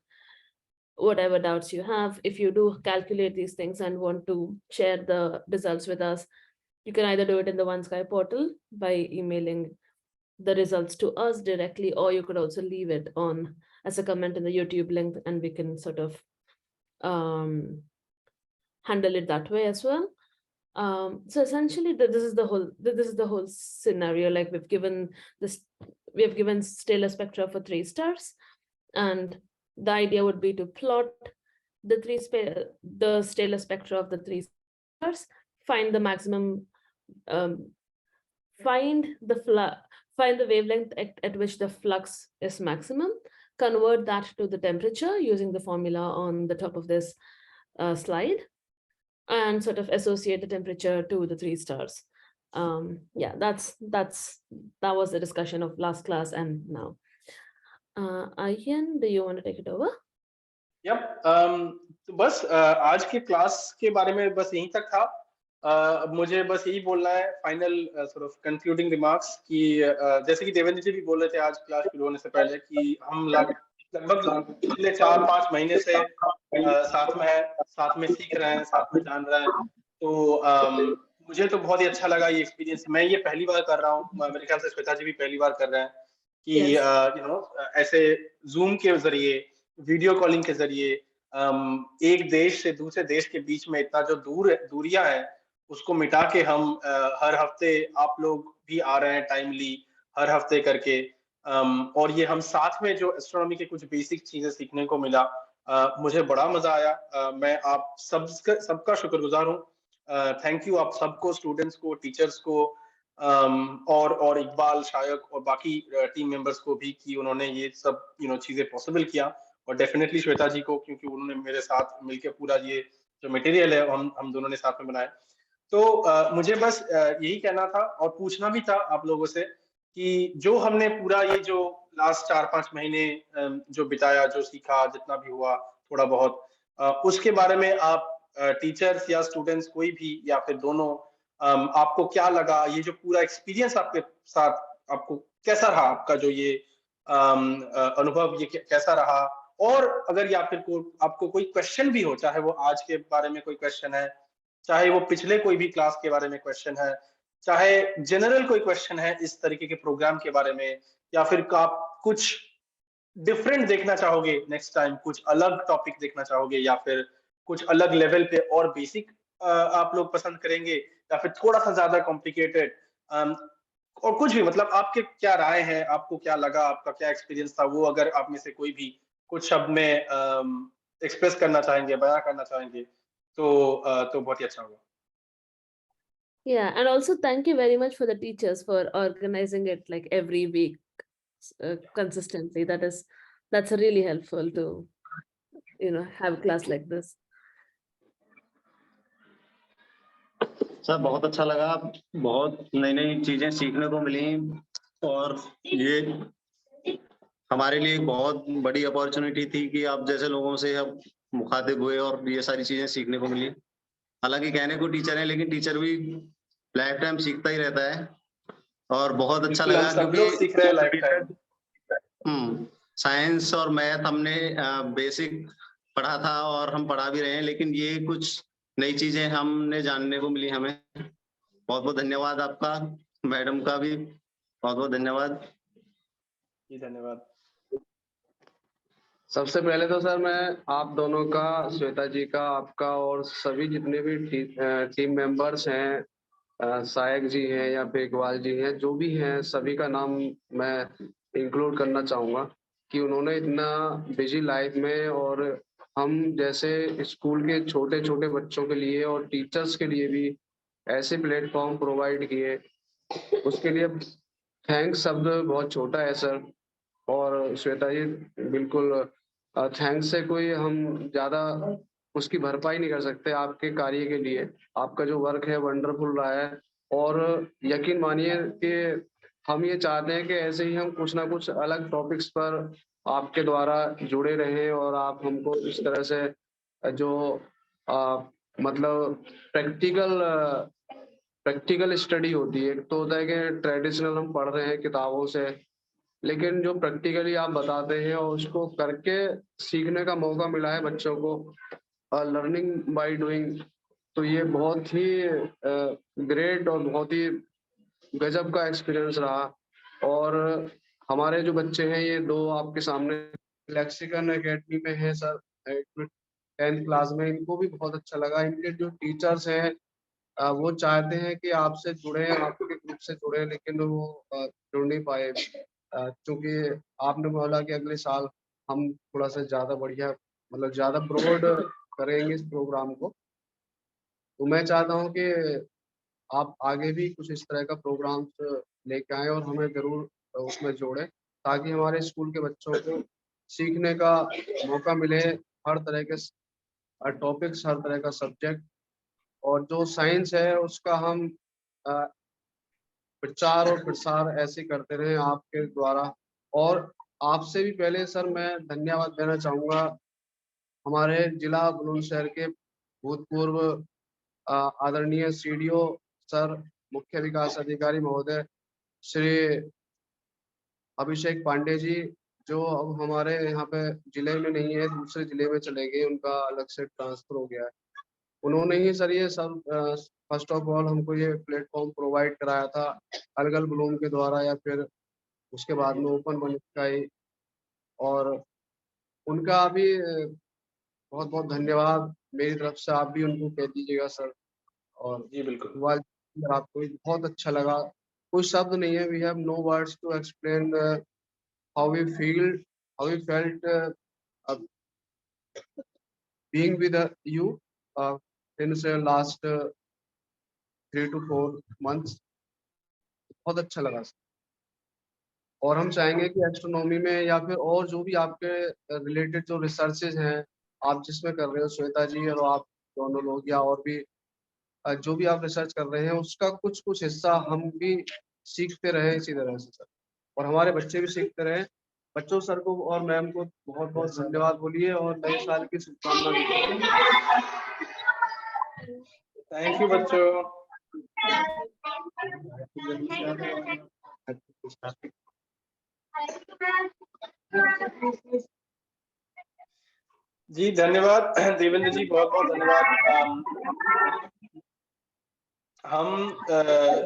whatever doubts you have. If you do calculate these things and want to share the results with us, you can either do it in the OneSky portal by emailing the results to us directly, or you could also leave it on as a comment in the YouTube link, and we can sort of handle it that way as well. So essentially, this is the whole scenario. Like we have given stellar spectra for 3 stars, and the idea would be to plot the stellar spectra of the 3 stars, find the maximum, find the wavelength at which the flux is maximum, convert that to the temperature using the formula on the top of this slide, and sort of associate the temperature to the 3 stars. Yeah, that was the discussion of last class and now. Aryan, do you want to take it over? Yup तो बस आज के क्लास के बारे में बस यहीं तक था। मुझे बस यही बोलना है final sort of concluding remarks कि जैसे कि देवेंद्र जी भी बोल रहे थे आज क्लास शुरू होने से पहले कि हम लगभग पिछले 4-5 महीने से साथ में है, साथ में सीख रहे हैं, साथ में जान रहे हैं। तो मुझे तो बहुत ही अच्छा लगा ये एक्सपीरियंस। मैं ये पहली बार कर रहा हूँ, मेरे ख्याल से श्वेता जी भी पहली बार कर रहे हैं कि Yes. यू नो ऐसे जूम के जरिए, वीडियो कॉलिंग के जरिए एक देश से दूसरे देश के बीच में इतना जो दूरियां हैं उसको मिटा के हम हर हफ्ते आप लोग भी आ रहे हैं टाइमली हर हफ्ते करके, और ये हम साथ में जो एस्ट्रोनॉमी के कुछ बेसिक चीजें सीखने को मिला, मुझे बड़ा मजा आया। मैं आप सबका शुक्रगुजार हूँ। थैंक यू आप सबको, स्टूडेंट्स को, टीचर्स को, और इकबाल शायक और बाकी टीम मेंबर्स को भी कि उन्होंने ये सब चीजें पॉसिबल किया, और डेफिनेटली श्वेता जी को क्योंकि उन्होंने मेरे साथ मिलकर पूरा ये जो मटेरियल है हम दोनों ने साथ में बनाया। तो मुझे बस यही कहना था और पूछना भी था आप लोगों से कि जो हमने पूरा ये जो लास्ट 4-5 महीने जो बिताया, जो सीखा, जितना भी हुआ थोड़ा बहुत, उसके बारे में आप टीचर्स या स्टूडेंट्स कोई भी या फिर दोनों, आपको क्या लगा, ये जो पूरा एक्सपीरियंस आपके साथ आपको कैसा रहा, आपका जो ये अनुभव ये कैसा रहा, और अगर या फिर आपको कोई क्वेश्चन भी हो, चाहे वो आज के बारे में कोई क्वेश्चन है, चाहे वो पिछले कोई भी क्लास के बारे में क्वेश्चन है, चाहे जनरल कोई क्वेश्चन है इस तरीके के प्रोग्राम के बारे में, या फिर आप कुछ डिफरेंट देखना चाहोगे नेक्स्ट टाइम, कुछ अलग टॉपिक देखना चाहोगे, या फिर कुछ अलग लेवल पे और बेसिक आप लोग पसंद करेंगे, या फिर थोड़ा सा ज्यादा कॉम्प्लिकेटेड, और कुछ भी, मतलब आपके क्या राय है, आपको क्या लगा, आपका क्या एक्सपीरियंस था, वो अगर आप में से कोई भी कुछ शब्द में एक्सप्रेस करना चाहेंगे, बयां करना चाहेंगे, तो बहुत ही अच्छा होगा। Yeah, and also thank you very much for the teachers for organizing it like every week consistently. That's really helpful to have class like this. Sir बहुत अच्छा लगा, बहुत नई नई चीजें सीखने को मिली, और ये हमारे लिए एक बहुत बड़ी अपॉर्चुनिटी थी कि आप जैसे लोगों से हम मुखातिब हुए और ये सारी चीजें सीखने को मिली। हालांकि कहने को टीचर है, लेकिन टीचर भी लाइफ टाइम सीखता ही रहता है, और बहुत अच्छा बिल्कुल, लगा हम सब लोग सीख रहे हैं लाइफ टाइम। साइंस और मैथ हमने बेसिक पढ़ा था और हम पढ़ा भी रहे हैं, लेकिन ये कुछ नई चीजें हमने जानने को मिली हमें। बहुत बहुत धन्यवाद आपका, मैडम का भी बहुत बहुत धन्यवाद। धन्यवाद। सबसे पहले तो सर मैं आप दोनों का, श्वेता जी का, आपका और सभी जितने भी टीम मेंबर्स हैं, सायक जी हैं या फिर इकबाल जी हैं, जो भी हैं, सभी का नाम मैं इंक्लूड करना चाहूँगा कि उन्होंने इतना बिजी लाइफ में और हम जैसे स्कूल के छोटे छोटे बच्चों के लिए और टीचर्स के लिए भी ऐसे प्लेटफॉर्म प्रोवाइड किए, उसके लिए थैंक्स शब्द बहुत छोटा है सर। और श्वेता जी बिल्कुल थैंक्स से कोई हम ज़्यादा उसकी भरपाई नहीं कर सकते आपके कार्य के लिए। आपका जो वर्क है वंडरफुल रहा है, और यकीन मानिए कि हम ये चाहते हैं कि ऐसे ही हम कुछ ना कुछ अलग टॉपिक्स पर आपके द्वारा जुड़े रहें, और आप हमको इस तरह से जो मतलब प्रैक्टिकल स्टडी होती है, तो होता है कि ट्रेडिशनल हम पढ़ रहे हैं किताबों से, लेकिन जो प्रैक्टिकली आप बताते हैं और उसको करके सीखने का मौका मिला है बच्चों को, लर्निंग बाय डूइंग, तो ये बहुत ही ग्रेट और बहुत ही गजब का एक्सपीरियंस रहा। और हमारे जो बच्चे हैं, ये दो आपके सामने लेक्सिकन एकेडमी में है सर, 10th क्लास में, इनको भी बहुत अच्छा लगा। इनके जो टीचर्स हैं वो चाहते हैं कि आपसे जुड़े, आपके ग्रुप से जुड़े, लेकिन वो जुड़ नहीं पाए, क्योंकि आपने बोला कि अगले साल हम थोड़ा सा ज़्यादा बढ़िया, मतलब ज़्यादा ब्रॉड करेंगे इस प्रोग्राम को। तो मैं चाहता हूँ कि आप आगे भी कुछ इस तरह का प्रोग्राम लेके आएँ और हमें ज़रूर उसमें जोड़ें, ताकि हमारे स्कूल के बच्चों को सीखने का मौका मिले, हर तरह के टॉपिक्स, हर तरह का सब्जेक्ट। और जो साइंस है उसका हम प्रचार और प्रसार ऐसे करते रहे आपके द्वारा। और आपसे भी पहले सर मैं धन्यवाद देना चाहूँगा हमारे जिला बुलंदशहर के भूतपूर्व आदरणीय सीडीओ सर, मुख्य विकास अधिकारी महोदय श्री अभिषेक पांडे जी, जो अब हमारे यहाँ पे जिले में नहीं है, दूसरे जिले में चले गए, उनका अलग से ट्रांसफर हो गया है। उन्होंने ही सर ये सब फर्स्ट ऑफ ऑल हमको ये प्लेटफॉर्म प्रोवाइड कराया था अलगल ब्लूम के द्वारा, या फिर उसके बाद में ओपन बन का ही। और उनका भी बहुत बहुत धन्यवाद मेरी तरफ से, आप भी उनको कह दीजिएगा सर। और जी बिल्कुल। आपको भी बहुत अच्छा लगा, कोई शब्द नहीं है, we have no words to explain how we felt being with you since last 3 to 4 months। बहुत अच्छा लगा सर। और हम चाहेंगे कि एस्ट्रोनॉमी में या फिर और जो भी आपके रिलेटेड जो रिसर्चेज हैं आप जिसमें कर रहे हो श्वेता जी और आप दोनों लोग, या और भी जो भी आप रिसर्च कर रहे हैं उसका कुछ हिस्सा हम भी सीखते रहे इसी तरह से सर, और हमारे बच्चे भी सीखते रहे। बच्चों सर को और मैम को बहुत बहुत धन्यवाद बोलिए और नए साल की शुभकामनाएं। थैंक यू बच्चों। जी धन्यवाद देवेंद्र जी, बहुत बहुत धन्यवाद।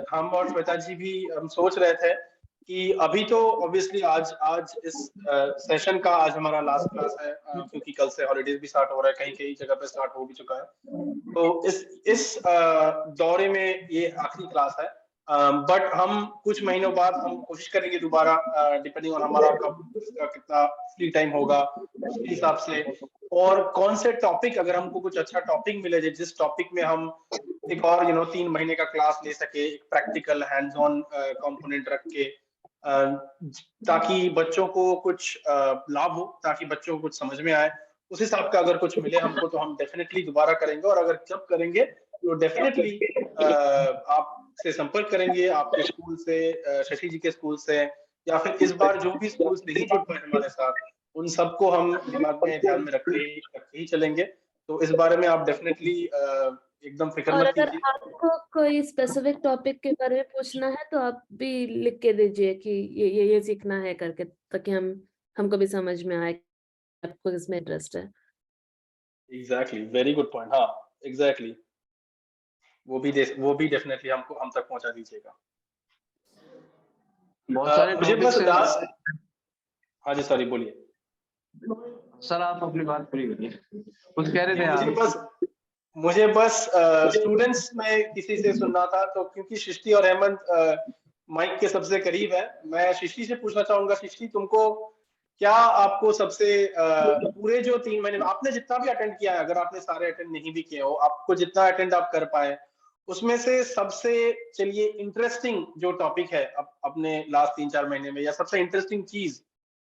हम और श्वेता जी भी हम सोच रहे थे कि अभी तो ऑब्वियसली आज इस सेशन का आज हमारा लास्ट क्लास है, क्योंकि कल से हॉलीडेज भी स्टार्ट हो रहा है, कहीं कहीं जगह पे स्टार्ट हो भी चुका है, तो इस दौरे में ये आखिरी क्लास है। बट हम कुछ महीनों बाद हम कोशिश करेंगे दोबारा, डिपेंडिंग ऑन हमारा कब कितना फ्री टाइम होगा उसके हिसाब से, और कौन से टॉपिक, अगर हमको कुछ अच्छा टॉपिक मिले जिस टॉपिक में हम एक और 3 महीने का क्लास ले सके, एक प्रैक्टिकल हैंड्स ऑन कंपोनेंट रख के, ताकि बच्चों को कुछ लाभ हो, ताकि बच्चों को कुछ समझ में आए, उस हिसाब का अगर कुछ मिले हमको तो हम डेफिनेटली दोबारा करेंगे। और अगर जब करेंगे तो डेफिनेटली आपसे संपर्क करेंगे, आपके स्कूल से, शशि जी के स्कूल से, या फिर इस बार जो भी स्कूल नहीं जुड़ पाए हमारे साथ, उन सबको हम दिमाग में ध्यान में रख के ही चलेंगे। तो इस बारे में आप डेफिनेटली एकदम फिक्र और मत अगर कीजिए। आपको कोई स्पेसिफिक टॉपिक के बारे में पूछना है तो आप भी लिख के दीजिए कि ये सीखना है करके, ताकि हमको भी समझ में आए कि आपको किसमें इंटरेस्ट है। Exactly, very good point. हाँ एग्जैक्टली, वो भी डेफिनेटली हम तक पहुंचा दीजिएगा। बहुत सारे मुझे टॉपिक बस से लास्ट, हाँ जी सॉरी बोलिए सर, आप अपनी बात पूरी करिए, कुछ कह रहे थे आप। मुझे बस स्टूडेंट्स में किसी से सुनना था, तो क्योंकि सृष्टि और हेमंत माइक के सबसे करीब है, मैं सृष्टि से पूछना चाहूंगा। सृष्टि, तुमको क्या, आपको सबसे पूरे जो 3 महीने में आपने जितना भी अटेंड किया है, अगर आपने सारे अटेंड नहीं भी किए हो, आपको जितना अटेंड आप कर पाए, उसमें से सबसे, चलिए, इंटरेस्टिंग जो टॉपिक है अपने लास्ट 3-4 महीने में, या सबसे इंटरेस्टिंग चीज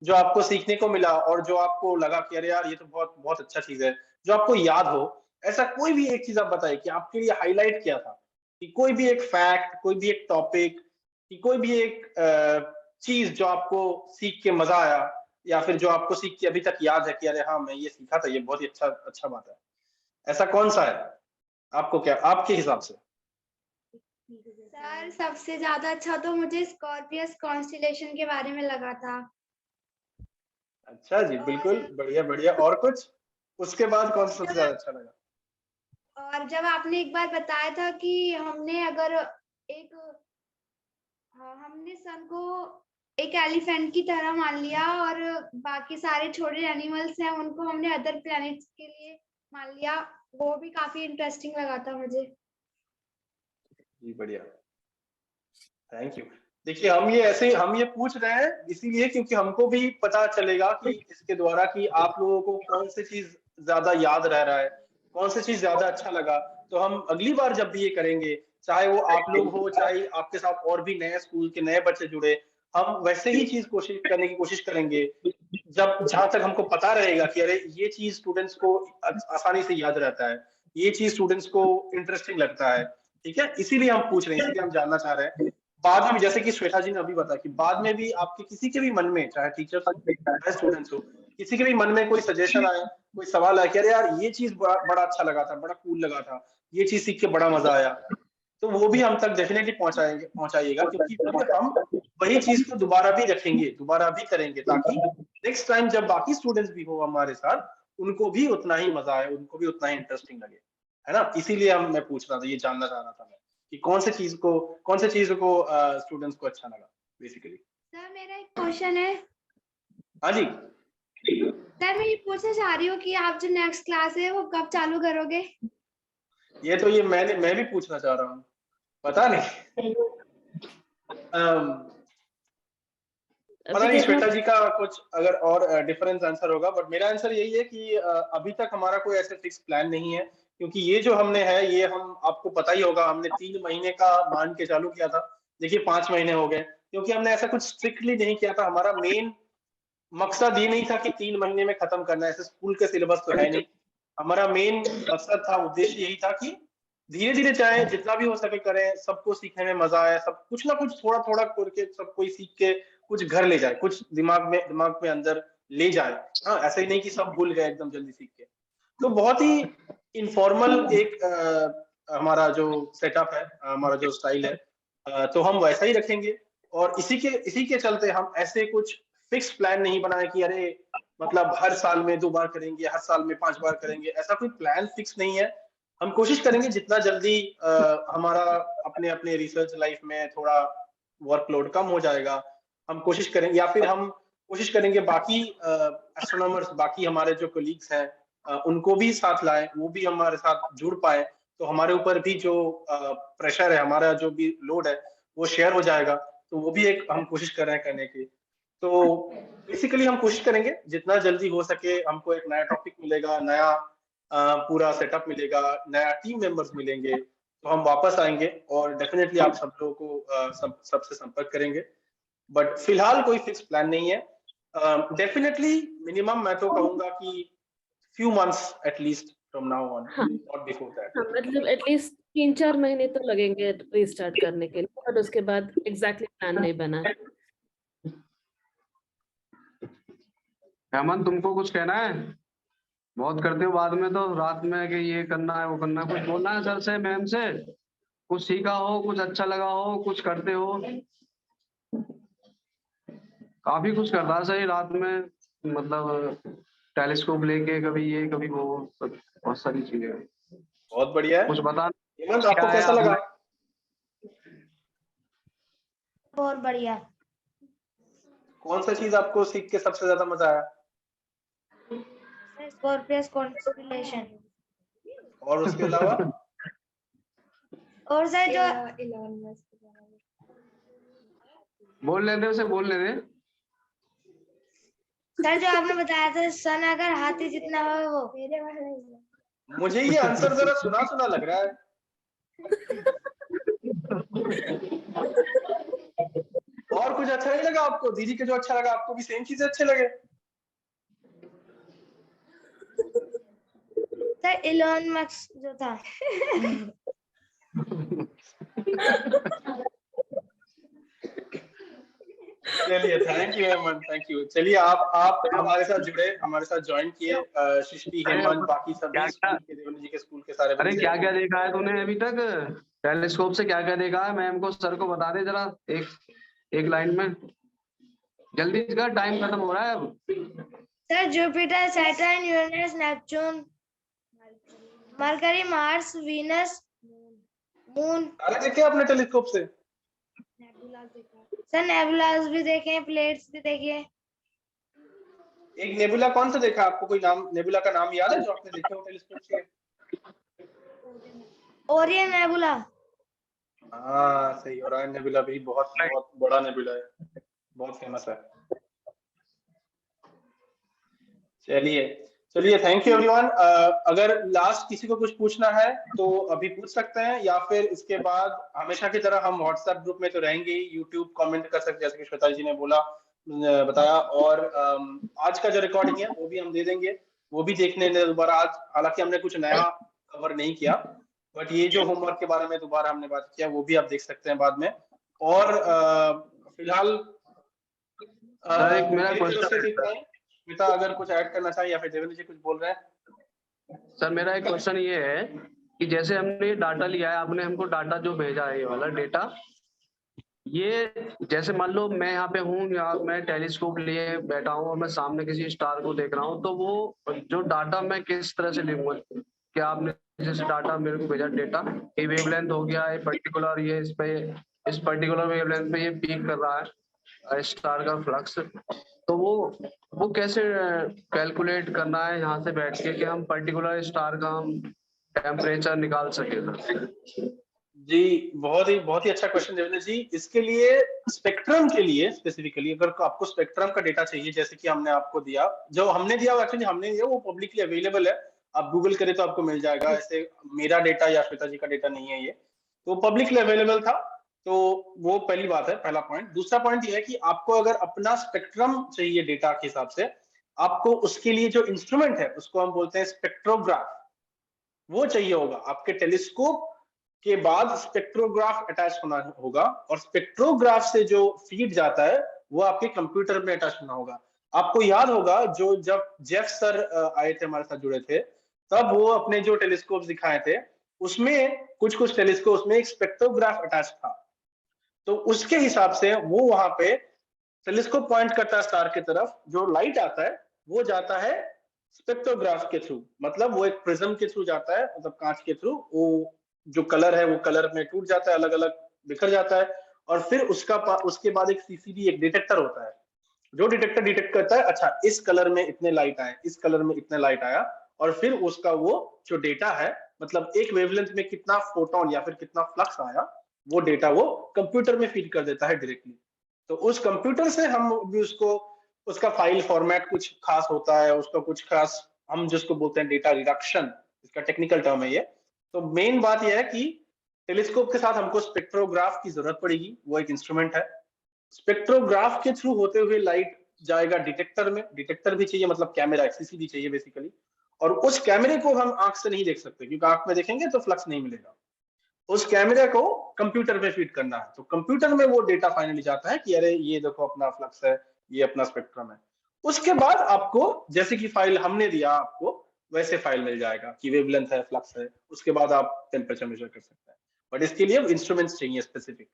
जो आपको सीखने को मिला और जो आपको लगा कि अरे यार ये तो बहुत बहुत अच्छा चीज है, जो आपको याद हो, ऐसा कोई भी एक चीज आप बताइए कि आपके लिए हाईलाइट किया था, कि कोई भी एक फैक्ट, कोई भी एक टॉपिक, कि कोई भी एक चीज जो आपको सीख के मजा आया, या फिर जो आपको सीख के अभी तक याद है कि अरे हाँ मैं ये सीखा था, ये बहुत ही अच्छा बात है। ऐसा कौन सा है आपको, क्या आपके हिसाब से? सर सबसे ज्यादा अच्छा तो मुझे स्कॉर्पियस कॉन्स्टेलेशन के बारे में लगा था। अच्छा जी, बिल्कुल, बढ़िया बढ़िया। और कुछ उसके बाद कौन सा सबसे ज्यादा अच्छा लगा? और जब आपने एक बार बताया था कि हमने सन को एक एलिफेंट की तरह मान लिया, और बाकी सारे छोटे एनिमल्स हैं उनको हमने अदर प्लैनेट्स के लिए मान लिया, वो भी काफी इंटरेस्टिंग लगा था मुझे। जी बढ़िया, थैंक यू। देखिए, हम ये पूछ रहे हैं इसीलिए क्योंकि हमको भी पता चलेगा कि इसके द्वारा कि आप लोगों को कौन सी चीज ज्यादा याद रह रहा है, कौन सी चीज ज्यादा अच्छा लगा। तो हम अगली बार जब भी ये करेंगे, चाहे वो आप लोग हो, चाहे आपके साथ और भी नए स्कूल के नए बच्चे जुड़े, हम वैसे ही चीज करने की कोशिश करेंगे, जहां तक हमको पता रहेगा कि अरे ये चीज स्टूडेंट्स को आसानी से याद रहता है, ये चीज स्टूडेंट्स को इंटरेस्टिंग लगता है। ठीक है, इसीलिए हम पूछ रहे हैं, इसीलिए हम जानना चाह रहे हैं। बाद में भी, जैसे कि श्वेता जी ने अभी बताया कि बाद में भी आपके किसी के भी मन में, चाहे टीचर्स हो चाहे स्टूडेंट्स हो, किसी के भी मन में कोई सजेशन आया, कोई सवाल आया कि अरे यार ये चीज बड़ा अच्छा लगा था, बड़ा कूल लगा था, ये चीज सीख के बड़ा मजा आया, तो वो भी हम तक डेफिनेटली पहुंचाइएगा, क्योंकि फिर हम वही चीज को दोबारा भी रखेंगे, दोबारा भी करेंगे, ताकि नेक्स्ट टाइम जब बाकी स्टूडेंट्स भी हो हमारे साथ, उनको भी उतना ही मजा आए, उनको भी उतना ही इंटरेस्टिंग लगे, है ना। इसीलिए मैं पूछ रहा था, ये जानना चाह रहा था मैं कि कौन से चीज को स्टूडेंट्स को अच्छा लगा बेसिकली। सर मेरा एक क्वेश्चन है। हाँ जी। सर मैं ये पूछना चाह रही हूँ कि आप जो नेक्स्ट क्लास है वो कब चालू करोगे? ये मैं भी पूछना चाह रहा हूँ, पता नहीं। पता नहीं श्वेता जी का कुछ अगर और डिफरेंस आंसर होगा, बट मेरा आंसर यही है कि अभी तक हमारा कोई ऐसे फिक्स प्लान नहीं है, क्योंकि ये जो हमने है, ये हम आपको पता ही होगा, हमने 3 महीने का मान के चालू किया था, देखिए 5 महीने हो गए, क्योंकि हमने ऐसा कुछ स्ट्रिक्टली नहीं किया था। हमारा मेन मकसद ये नहीं था कि 3 महीने में खत्म करना है, ऐसे स्कूल के सिलेबस तो है नहीं। हमारा मेन मकसद था, उद्देश्य यही था कि धीरे धीरे चाहे जितना भी हो सके करें, सबको सीखने में मजा आए, सब कुछ ना कुछ थोड़ा थोड़ा करके सब कोई सीख के कुछ घर ले जाए, कुछ दिमाग में अंदर ले जाए। हाँ, ऐसा ही नहीं कि सब भूल गए एकदम जल्दी सीख के। तो बहुत ही इनफॉर्मल एक हमारा जो सेटअप है, हमारा जो स्टाइल है, तो हम वैसा ही रखेंगे। और इसी के चलते हम ऐसे कुछ फिक्स प्लान नहीं बनाए कि अरे मतलब हर साल में 2 बार करेंगे, हर साल में 5 बार करेंगे, ऐसा कोई प्लान फिक्स नहीं है। हम कोशिश करेंगे जितना जल्दी हमारा अपने अपने रिसर्च लाइफ में थोड़ा वर्कलोड कम हो जाएगा, हम कोशिश करेंगे, या फिर हम कोशिश करेंगे बाकी एस्ट्रोनॉमर्स, बाकी हमारे जो कोलीग्स हैं, उनको भी साथ लाएं, वो भी हमारे साथ जुड़ पाए, तो हमारे ऊपर भी जो प्रेशर है, हमारा जो भी लोड है, वो शेयर हो जाएगा। तो वो भी एक हम कोशिश कर रहे हैं करने की। तो बेसिकली हम कोशिश करेंगे जितना जल्दी हो सके, हमको एक नया टॉपिक मिलेगा, नया पूरा सेटअप मिलेगा, नया टीम मेंबर्स मिलेंगे, तो हम वापस आएंगे और डेफिनेटली आप सब लोगों को सबसे संपर्क करेंगे। बट फिलहाल कोई फिक्स प्लान नहीं है। डेफिनेटली मिनिमम मैं तो कहूंगा कि few months at least from now on, हाँ, not before that. हाँ, मतलब एटलीस्ट 3-4 महीने तो लगेंगे रीस्टार्ट करने के लिए, और उसके बाद एग्जैक्टली प्लान नहीं बना है। हेमंत, तुमको कुछ कहना है? बहुत करते हो बाद में तो रात में कि ये करना है वो करना है, कुछ बोलना है सर से, मैम से? कुछ सीखा हो, कुछ अच्छा लगा हो, कुछ करते हो? काफी कुछ करता है सही रात में, मतलब टेलीस्कोप लेके कभी ये कभी वो, बहुत सारी चीजें। बहुत बढ़िया है। कुछ बता। हेमंत, आपको कैसा लगा? बहुत बढ़िया। कौन सा चीज आपको सीख के सबसे ज्यादा मजा आया? Scorpius constellation. और उसके अलावा? और सर जो बोल लेते उसे, बोल लेते। सर जो आपने बताया था सन अगर हाथी जितना हो वो। मुझे ये आंसर जरा सुना सुना लग रहा है। और कुछ अच्छा नहीं लगा आपको? दीदी के जो अच्छा लगा, आपको भी सेम चीजें अच्छे लगे? सर इलोन मस्क जो था। चलिए, thank you Hemant, thank you. चलिए, आप हमारे साथ जुड़े, हमारे साथ ज्वाइन किए। सृष्टि, हेमंत, बाकी सभी स्कूल के, देवल जी के स्कूल के सारे अरे बच्चे। क्या क्या देखा है तूने अभी तक? टेलीस्कोप से क्या क्या देखा है? मैम को, सर को बता दे जरा, एक लाइन में। जल्दी कर, टाइम खत्म हो रहा है अब। Sir Jupiter, Saturn, Uranus, Neptune, mercury, Mars, Venus, moon. सारे देखे आपने टेलीस्कोप से? सर नेबुलास भी देखे, प्लेट्स भी देखे। एक नेबुला कौन सा देखा? आपको कोई नाम नेबुला का नाम याद है जो आपने देखे हो टेलीस्कोप से? Orion nebula. हाँ सही, ओरायन नेबुला भी बहुत बहुत बड़ा नेबुला है, बहुत फेमस है। चलिए, थैंक यू एवरीवन। अगर लास्ट किसी को कुछ पूछना है तो अभी पूछ सकते हैं, या फिर इसके बाद हमेशा की तरह हम व्हाट्सएप ग्रुप में तो रहेंगे ही, यूट्यूब कमेंट कर सकते हैं, जैसे कि श्वेता जी ने बताया। और आज का जो रिकॉर्डिंग है वो भी हम दे देंगे, वो भी देखने दोबारा आज। हालांकि हमने कुछ नया कवर नहीं किया, बट ये जो होमवर्क के बारे में दोबारा हमने बात किया, वो भी आप देख सकते हैं बाद में। और फिलहाल सर, एक मेरा मेरी तरफ क्वेश्चन से इतना ही। श्वेता अगर कुछ ऐड करना चाहे या फिर देवेंद्र जी कुछ बोल रहे हैं। सर, मेरा एक क्वेश्चन ये है कि जैसे हमने डाटा लिया है, आपने हमको डाटा जो भेजा है, ये वाला डेटा, ये जैसे मान लो मैं यहाँ पे हूँ या मैं टेलीस्कोप लिए बैठा हूँ और मैं सामने किसी स्टार को देख रहा हूँ, तो वो जो डाटा मैं किस तरह से लूंगा? क्या आपने जैसे डाटा मेरे को भेजा, डेटा ये वेवलेंथ हो गया, ये पर्टिकुलर, ये इस पर्टिकुलर वेवलेंथ पे ये पीक कर रहा है स्टार का फ्लक्स, तो वो कैसे कैलकुलेट करना है यहाँ से बैठ के कि हम पर्टिकुलर स्टार का हम टेम्परेचर निकाल सके? जी, बहुत ही अच्छा क्वेश्चन देवेंद्र जी। इसके लिए स्पेक्ट्रम के लिए स्पेसिफिकली अगर आपको स्पेक्ट्रम का डेटा चाहिए, जैसे कि हमने आपको दिया, जो हमने दिया एक्चुअली हमने दिया वो पब्लिकली अवेलेबल है, आप गूगल करें तो आपको मिल जाएगा। ऐसे मेरा डेटा या श्वेता जी का डेटा नहीं है, ये तो पब्लिकली अवेलेबल था। तो वो पहली बात है, पहला पॉइंट। दूसरा पॉइंट ये है कि आपको अगर अपना स्पेक्ट्रम चाहिए डेटा के हिसाब से, आपको उसके लिए जो इंस्ट्रूमेंट है उसको हम बोलते हैं स्पेक्ट्रोग्राफ, वो चाहिए होगा। आपके टेलीस्कोप के बाद स्पेक्ट्रोग्राफ अटैच होना होगा और स्पेक्ट्रोग्राफ से जो फीड जाता है वो आपके कंप्यूटर में अटैच होना होगा। आपको याद होगा जो जब जेफ सर आए थे, हमारे साथ जुड़े थे, तब वो अपने जो टेलीस्कोप दिखाए थे उसमें कुछ टेलीस्कोप में एक स्पेक्ट्रोग्राफ अटैच था। तो उसके हिसाब से वो वहां पे टेलीस्कोप पॉइंट करता है स्टार की तरफ, जो लाइट आता है वो जाता है स्पेक्ट्रोग्राफ के थ्रू, मतलब वो एक प्रिज्म के थ्रू जाता है, मतलब कांच के थ्रू। वो जो कलर है वो कलर में टूट जाता है, अलग अलग बिखर जाता है, और फिर उसके बाद एक सीसीडी, एक डिटेक्टर होता है, जो डिटेक्टर डिटेक्ट करता है अच्छा इस कलर में इतने लाइट आए, इस कलर में इतने लाइट आया, और फिर उसका वो जो डेटा है, मतलब एक वेवलेंथ में कितना फोटोन या फिर कितना फ्लक्स आया, वो डेटा वो कंप्यूटर में फीड कर देता है डायरेक्टली। तो उस कंप्यूटर से हम भी उसको, उसका फाइल फॉर्मेट कुछ खास होता है, उसका कुछ खास, हम जिसको बोलते हैं डेटा रिडक्शन, इसका टेक्निकल टर्म है ये। तो मेन बात यह है कि टेलीस्कोप के साथ हमको स्पेक्ट्रोग्राफ की जरूरत पड़ेगी, वो एक इंस्ट्रूमेंट है। स्पेक्ट्रोग्राफ के थ्रू होते हुए लाइट जाएगा डिटेक्टर में, डिटेक्टर भी चाहिए, मतलब कैमरा, सीसीडी चाहिए बेसिकली, और उस कैमरे को हम आंख से नहीं देख सकते क्योंकि आंख में देखेंगे तो फ्लक्स नहीं मिलेगा। उस कैमरे को कंप्यूटर में फीड करना है, तो कंप्यूटर में वो डेटा फाइनली जाता है कि अरे ये देखो अपना फ्लक्स है, ये अपना स्पेक्ट्रम है। उसके बाद आपको जैसे कि फाइल हमने दिया आपको, वैसे फाइल मिल जाएगा कि वेवलेंथ है, फ्लक्स है, उसके बाद आप टेम्परेचर मेजर कर सकते हैं। बट इसके लिए इंस्ट्रूमेंट्स चाहिए स्पेसिफिक।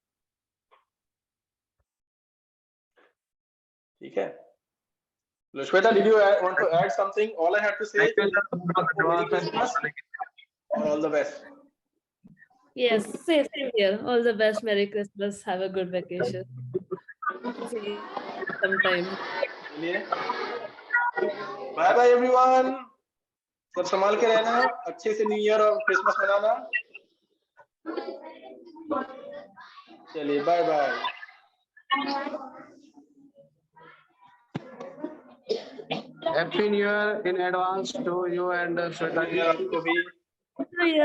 ठीक है, Shweta, did you want to add something? All I have to say is Merry Christmas and all the best. Yes, same here. All the best. Merry Christmas. Have a good vacation. See you sometime. चलिए, बाय बाय एवरीवन। सब संभाल के रहना, अच्छे से न्यू ईयर और क्रिसमस मनाना। चलिए, bye bye. Happy new year in advance to you and Shweta ji. आपको भी। See you.